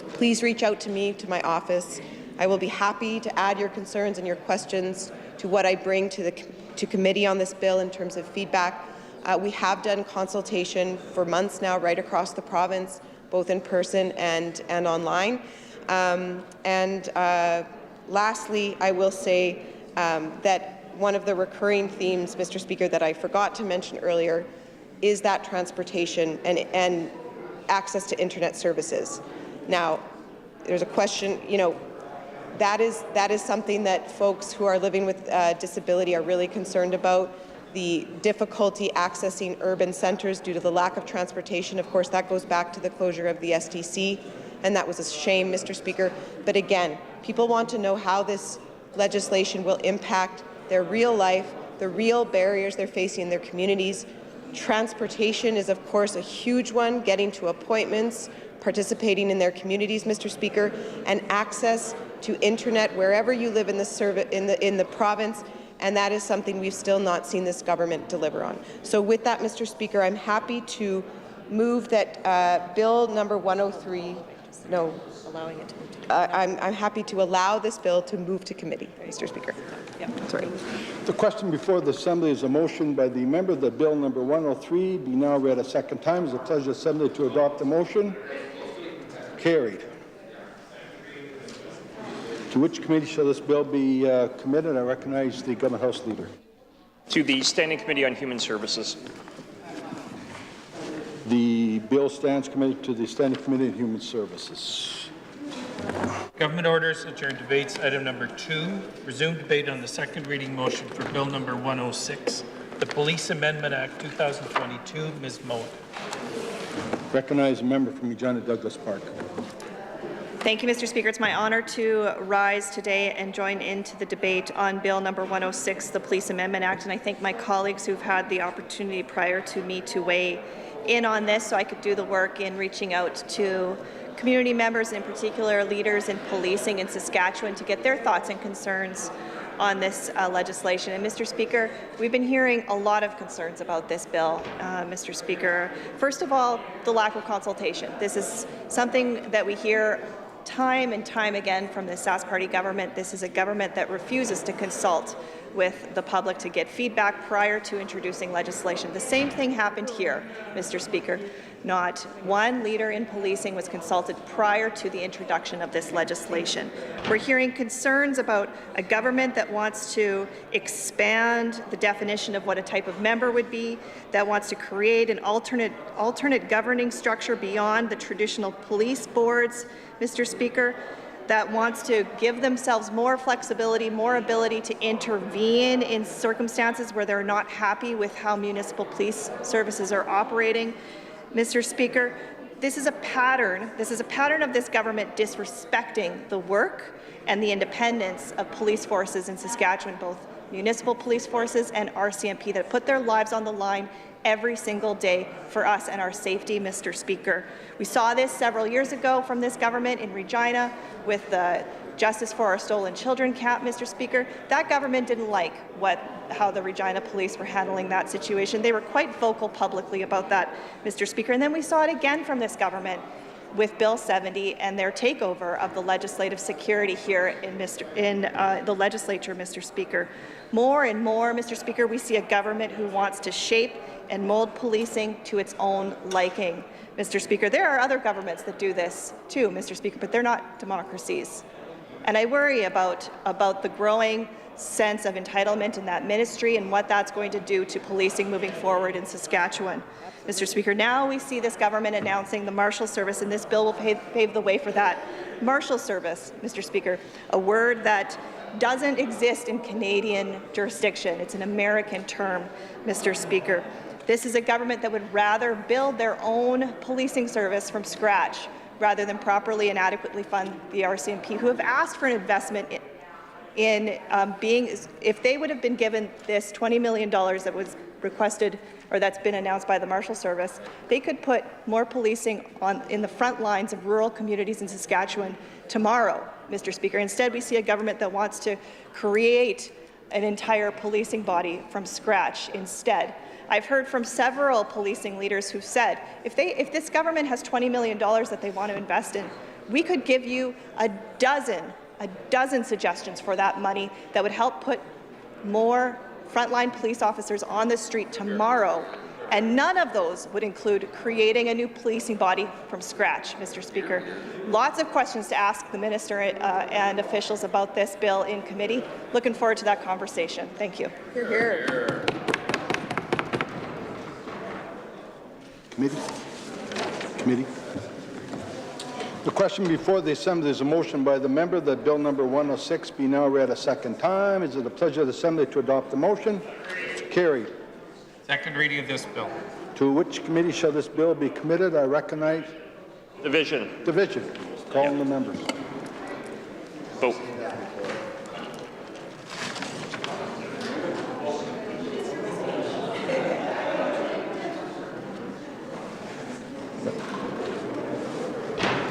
please reach out to me, to my office. I will be happy to add your concerns and your questions to what I bring to committee on this bill in terms of feedback. We have done consultation for months now right across the province, both in person and online. Lastly, I will say that one of the recurring themes, Mr. Speaker, that I forgot to mention earlier is that transportation and access to internet services. Now, there's a question, that is something that folks who are living with disability are really concerned about. The difficulty accessing urban centres due to the lack of transportation. Of course, that goes back to the closure of the STC, and that was a shame, Mr. Speaker. But again, people want to know how this legislation will impact their real life, the real barriers they're facing in their communities. Transportation is, of course, a huge one, getting to appointments, participating in their communities, Mr. Speaker, and access to internet wherever you live in the province, and that is something we've still not seen this government deliver on. So with that, Mr. Speaker, I'm happy to move that Bill number 103, allowing it to move to I'm happy to allow this bill to move to committee, Mr. Speaker. Yep. Sorry. The question before the Assembly is a motion by the member that Bill number 103 be now read a second time. Is the pleasure of the Assembly to adopt the motion? Carried. To which committee shall this bill be committed? I recognize the Government House Leader. To the Standing Committee on Human Services. The bill stands committed to the Standing Committee on Human Services. Government orders adjourned debates. Item number 2, resume debate on the second reading motion for Bill number 106, the Police Amendment Act 2022. Ms. Moen. Recognize a member from Regina Douglas Park. Thank you, Mr. Speaker. It's my honour to rise today and join into the debate on Bill number 106, the Police Amendment Act, and I thank my colleagues who've had the opportunity prior to me to weigh in on this so I could do the work in reaching out to community members, and in particular leaders in policing in Saskatchewan, to get their thoughts and concerns on this legislation. And Mr. Speaker, we've been hearing a lot of concerns about this bill, Mr. Speaker. First of all, the lack of consultation. This is something that we hear time and time again from the Sask Party government. This is a government that refuses to consult with the public to get feedback prior to introducing legislation. The same thing happened here, Mr. Speaker. Not one leader in policing was consulted prior to the introduction of this legislation. We're hearing concerns about a government that wants to expand the definition of what a type of member would be, that wants to create an alternate governing structure beyond the traditional police boards, Mr. Speaker, that wants to give themselves more flexibility, more ability to intervene in circumstances where they're not happy with how municipal police services are operating. Mr. Speaker, this is a pattern. This is a pattern of this government disrespecting the work and the independence of police forces in Saskatchewan, both municipal police forces and RCMP, that put their lives on the line every single day for us and our safety, Mr. Speaker. We saw this several years ago from this government in Regina with the Justice for Our Stolen Children camp, Mr. Speaker. That government didn't like how the Regina police were handling that situation. They were quite vocal publicly about that, Mr. Speaker. And then we saw it again from this government with Bill 70 and their takeover of the legislative security here in the legislature, Mr. Speaker. More and more, Mr. Speaker, we see a government who wants to shape and mold policing to its own liking. Mr. Speaker, there are other governments that do this too, Mr. Speaker, but they're not democracies. And I worry about the growing sense of entitlement in that ministry and what that's going to do to policing moving forward in Saskatchewan. Mr. Speaker, now we see this government announcing the Marshal Service, and this bill will pave the way for that. Marshal Service, Mr. Speaker, a word that doesn't exist in Canadian jurisdiction. It's an American term, Mr. Speaker. This is a government that would rather build their own policing service from scratch rather than properly and adequately fund the RCMP, who have asked for an investment in if they would have been given this $20 million that was requested or that's been announced by the Marshal Service, they could put more policing in the front lines of rural communities in Saskatchewan tomorrow, Mr. Speaker. Instead, we see a government that wants to create an entire policing body from scratch instead. I've heard from several policing leaders who've said, if this government has $20 million that they want to invest in, we could give you a dozen suggestions for that money that would help put more frontline police officers on the street tomorrow, and none of those would include creating a new policing body from scratch, Mr. Speaker. Lots of questions to ask the minister and officials about this bill in committee. Looking forward to that conversation. Thank you. Hear, hear. Committee. The question before the Assembly is a motion by the member that Bill number 106 be now read a second time. Is it the pleasure of the Assembly to adopt the motion? Carried. Second reading of this bill. To which committee shall this bill be committed? I recognize. Division. Division. Calling the members. Vote.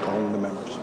Calling the members.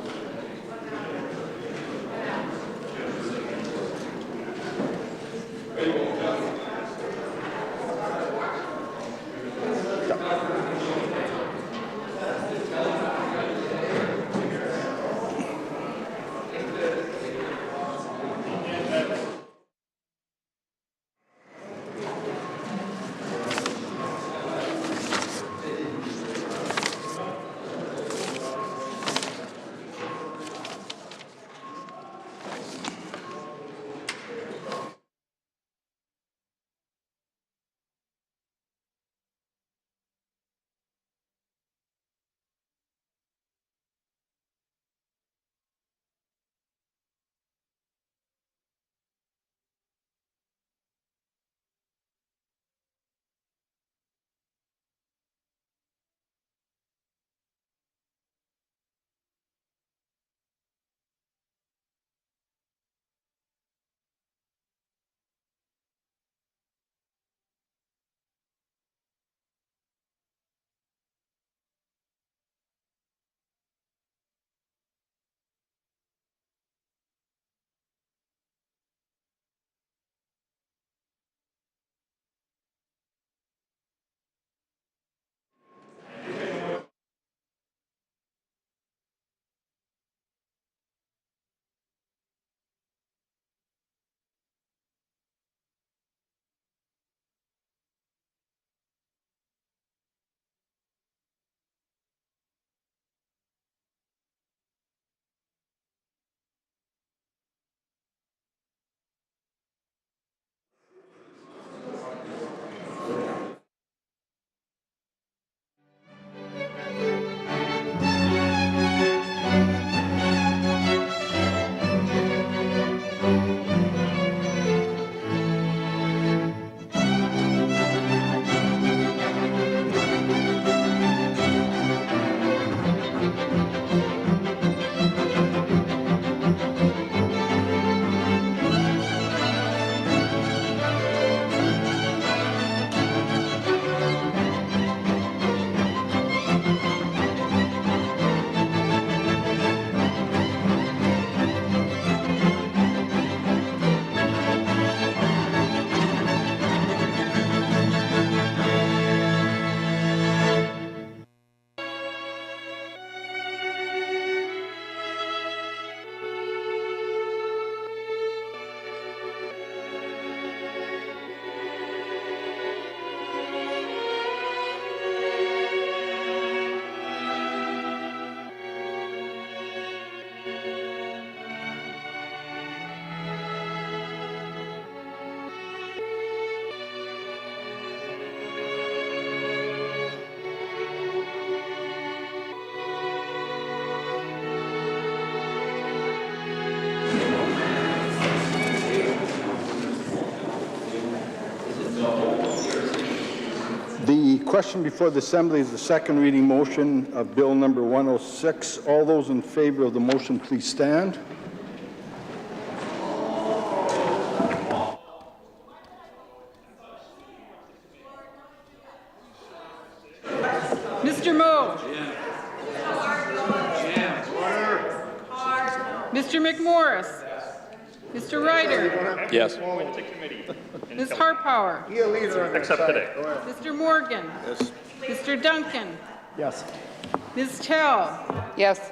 question before the Assembly is the second reading motion of Bill number 106. All those in favor of the motion, please stand. Mr. Moe. Mr. McMorris. Mr. Ryder. Yes. Ms. Harpower. Except today. Mr. Morgan. Yes. Mr. Duncan. Yes. Ms. Tell. Yes.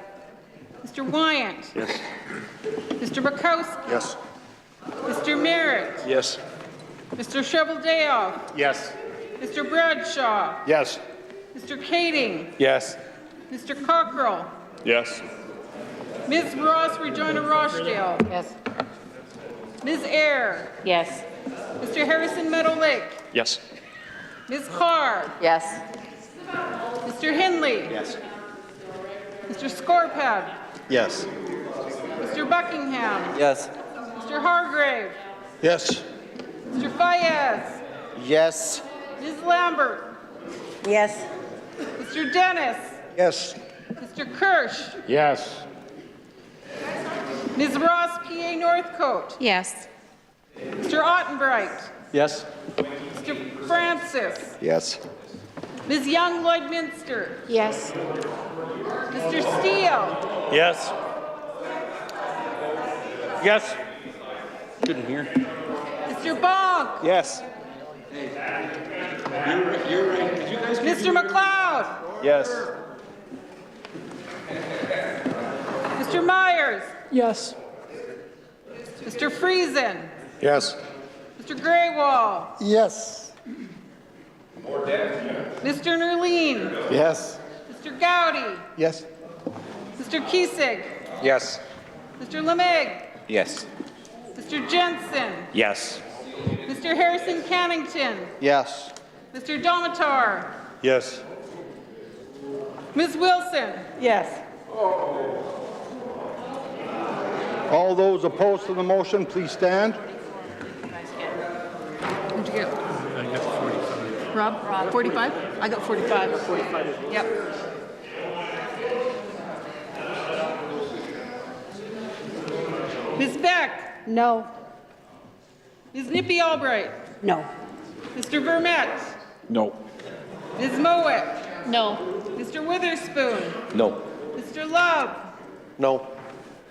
Mr. Wyant. Yes. Mr. Bukowski. Yes. Mr. Merritt. Yes. Mr. Shoveldayoff. Yes. Mr. Bradshaw. Yes. Mr. Kading. Yes. Mr. Cockrell. Yes. Ms. Ross Regina Rochdale. Yes. Ms. Eyre. Yes. Mr. Harrison Meadow Lake. Yes. Ms. Carr. Yes. Mr. Hindley. Yes. Mr. Scorpad. Yes. Mr. Buckingham. Yes. Mr. Hargrave. Yes. Mr. Fayez. Yes. Ms. Lambert. Yes. Mr. Dennis. Yes. Mr. Kirsch. Yes. Ms. Ross, PA Northcote. Yes. Mr. Ottenbright. Yes. Mr. Francis. Yes. Ms. Young Lloydminster. Yes. Mr. Steele. Yes. Yes. Couldn't hear. Mr. Bonk. Yes. Mr. McLeod. Yes. Mr. Myers. Yes. Mr. Friesen. Yes. Mr. Graywall. Yes. Mr. Nerline. Yes. Mr. Gowdy. Yes. Mr. Kiesig. Yes. Mr. Lemig. Yes. Mr. Jensen. Yes. Mr. Harrison Cannington. Yes. Mr. Domitar. Yes. Ms. Wilson. Yes. All those opposed to the motion, please stand. What'd you get? I got 45. Rob? 45? I got 45. 45. Yep. Ms. Beck. No. Ms. Nippy Albright. No. Mr. Vermette. No. Ms. Mowat. No. Mr. Witherspoon. No. Mr. Love. No.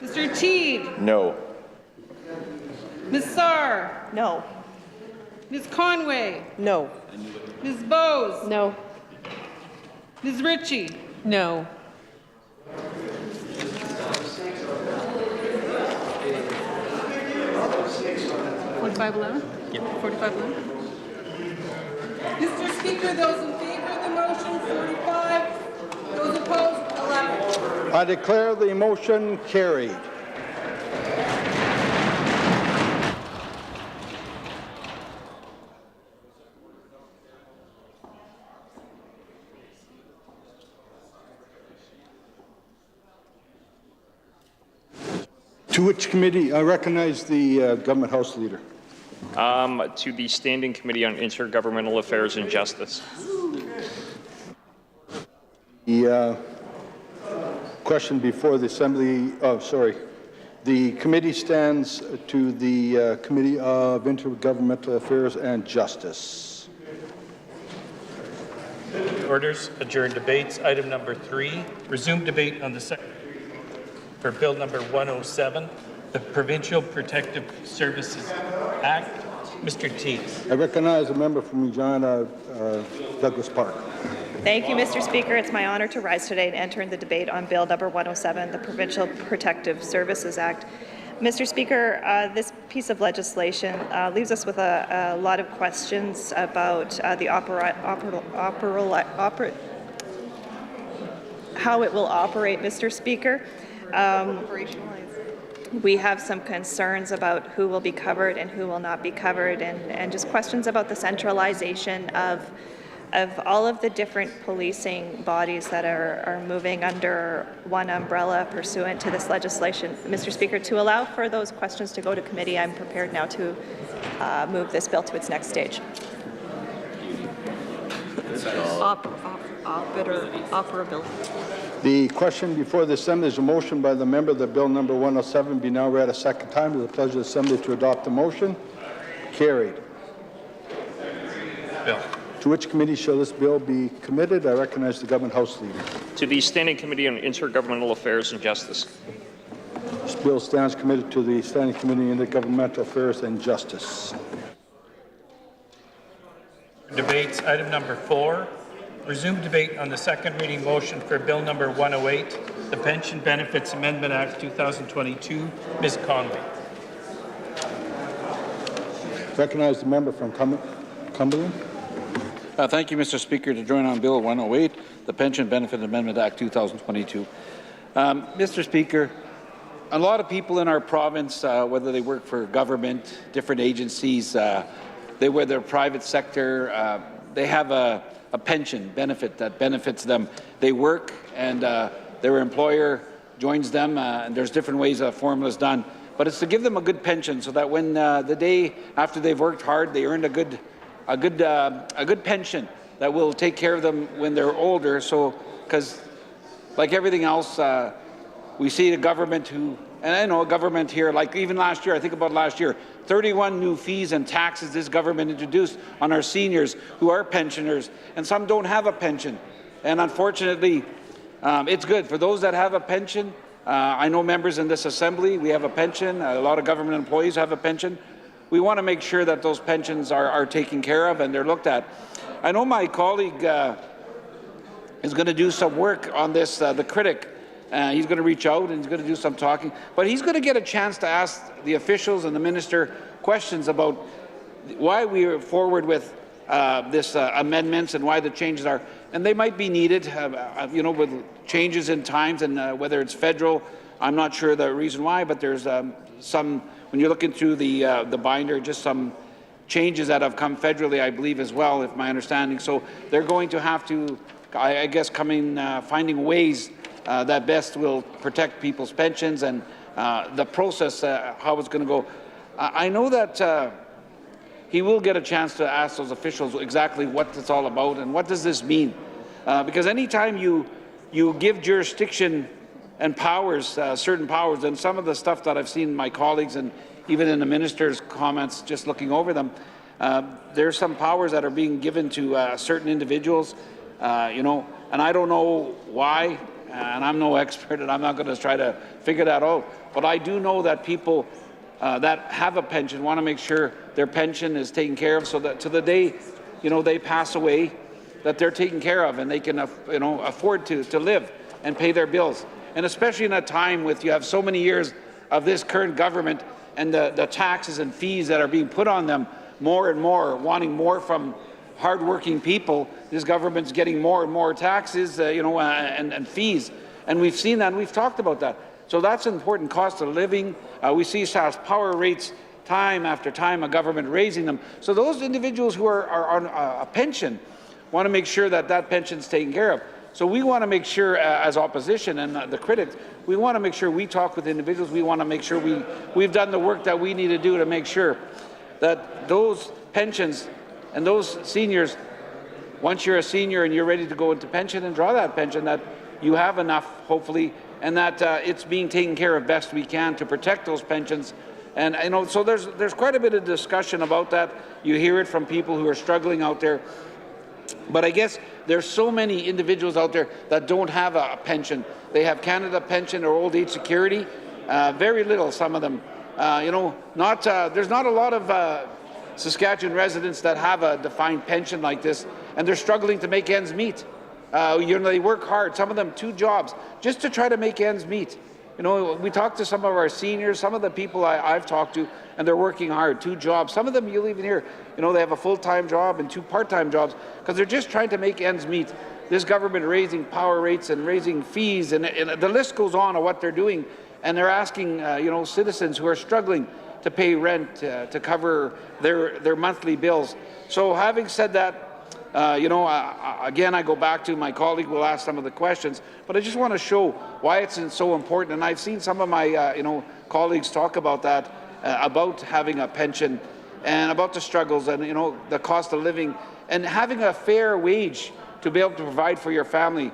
Mr. Teague. No. Ms. Sarr. No. Ms. Conway. No. Ms. Bose. No. Ms. Ritchie. No. Yep. 45-11. Mr. Speaker, those in favor of the motion, 45. Those opposed, 11. I declare the motion carried. To which committee? I recognize the Government House Leader. To the Standing Committee on Intergovernmental Affairs and Justice. The question before the Assembly, the committee stands to the Committee of Intergovernmental Affairs and Justice. Orders, adjourn debates. Item number 3, resume debate on the second for Bill number 107, the Provincial Protective Services Act. Mr. Teagues. I recognize a member from Regina, Douglas Park. Thank you, Mr. Speaker. It's my honor to rise today and enter in the debate on Bill number 107, the Provincial Protective Services Act. Mr. Speaker, this piece of legislation leaves us with a lot of questions about how it will operate, Mr. Speaker. We have some concerns about who will be covered and who will not be covered, and just questions about the centralization of all of the different policing bodies that are moving under one umbrella pursuant to this legislation. Mr. Speaker, to allow for those questions to go to committee, I'm prepared now to move this bill to its next stage. operability. The question before the Assembly is a motion by the member that Bill number 107 be now read a second time. It is the pleasure of the Assembly to adopt the motion. Carried. Bill. To which committee shall this bill be committed? I recognize the Government House Leader. To the Standing Committee on Intergovernmental Affairs and Justice. This bill stands committed to the Standing Committee on Intergovernmental Affairs and Justice. Debates, item number 4. Resume debate on the second reading motion for Bill number 108, the Pension Benefits Amendment Act 2022. Ms. Conway. Recognize the member from Cumberland. Thank you, Mr. Speaker, to join on Bill 108, the Pension Benefit Amendment Act 2022. Mr. Speaker, a lot of people in our province, whether they work for government, different agencies, they wear their private sector, they have a pension benefit that benefits them. They work and their employer joins them, and there's different ways a formula is done. But it's to give them a good pension so that when the day after they've worked hard, they earned a good pension that will take care of them when they're older. So, because like everything else, we see the government and I know government here, like even last year, I think about last year, 31 new fees and taxes this government introduced on our seniors who are pensioners, and some don't have a pension. And unfortunately, it's good for those that have a pension. I know members in this Assembly, we have a pension. A lot of government employees have a pension. We want to make sure that those pensions are taken care of and they're looked at. I know my colleague is going to do some work on this, the critic. He's going to reach out and he's going to do some talking, but he's going to get a chance to ask the officials and the minister questions about why we are forward with this amendments and why the changes are, and they might be needed, with changes in times and whether it's federal. I'm not sure the reason why, but there's some, when you're looking through the binder, just some changes that have come federally, I believe, as well, if my understanding. So they're going to have to, I guess, finding ways that best will protect people's pensions and the process, how it's going to go. I know that he will get a chance to ask those officials exactly what it's all about and what does this mean. Because anytime you give jurisdiction and powers, certain powers, and some of the stuff that I've seen my colleagues and even in the minister's comments, just looking over them, there's some powers that are being given to certain individuals, and I don't know why. And I'm no expert, and I'm not going to try to figure that out. But I do know that people that have a pension want to make sure their pension is taken care of, so that to the day, they pass away, that they're taken care of and they can, afford to live and pay their bills. And especially in a time with you have so many years of this current government and the taxes and fees that are being put on them, more and more, wanting more from hardworking people. This government's getting more and more taxes, and fees, and we've seen that. And we've talked about that. So that's an important cost of living. We see power rates time after time, a government raising them. So those individuals who are on a pension want to make sure that that pension is taken care of. So we want to make sure, as opposition and the critics, we want to make sure we talk with individuals. We want to make sure we've done the work that we need to do to make sure that those pensions and those seniors, once you're a senior and you're ready to go into pension and draw that pension, that you have enough, hopefully, and that it's being taken care of best we can to protect those pensions. And so there's quite a bit of discussion about that. You hear it from people who are struggling out there. But I guess there's so many individuals out there that don't have a pension. They have Canada Pension or Old Age Security, very little, some of them. There's not a lot of Saskatchewan residents that have a defined pension like this, and they're struggling to make ends meet. They work hard, some of them 2 jobs, just to try to make ends meet. We talked to some of our seniors, some of the people I've talked to, and they're working hard, 2 jobs. Some of them you'll even hear, they have a full-time job and 2 part-time jobs because they're just trying to make ends meet. This government raising power rates and raising fees, and the list goes on of what they're doing, and they're asking, citizens who are struggling to pay rent, to cover their monthly bills. So having said that, again, I go back to my colleague will ask some of the questions, but I just want to show why it's so important. And I've seen some of my, colleagues talk about that, about having a pension and about the struggles and, the cost of living and having a fair wage to be able to provide for your family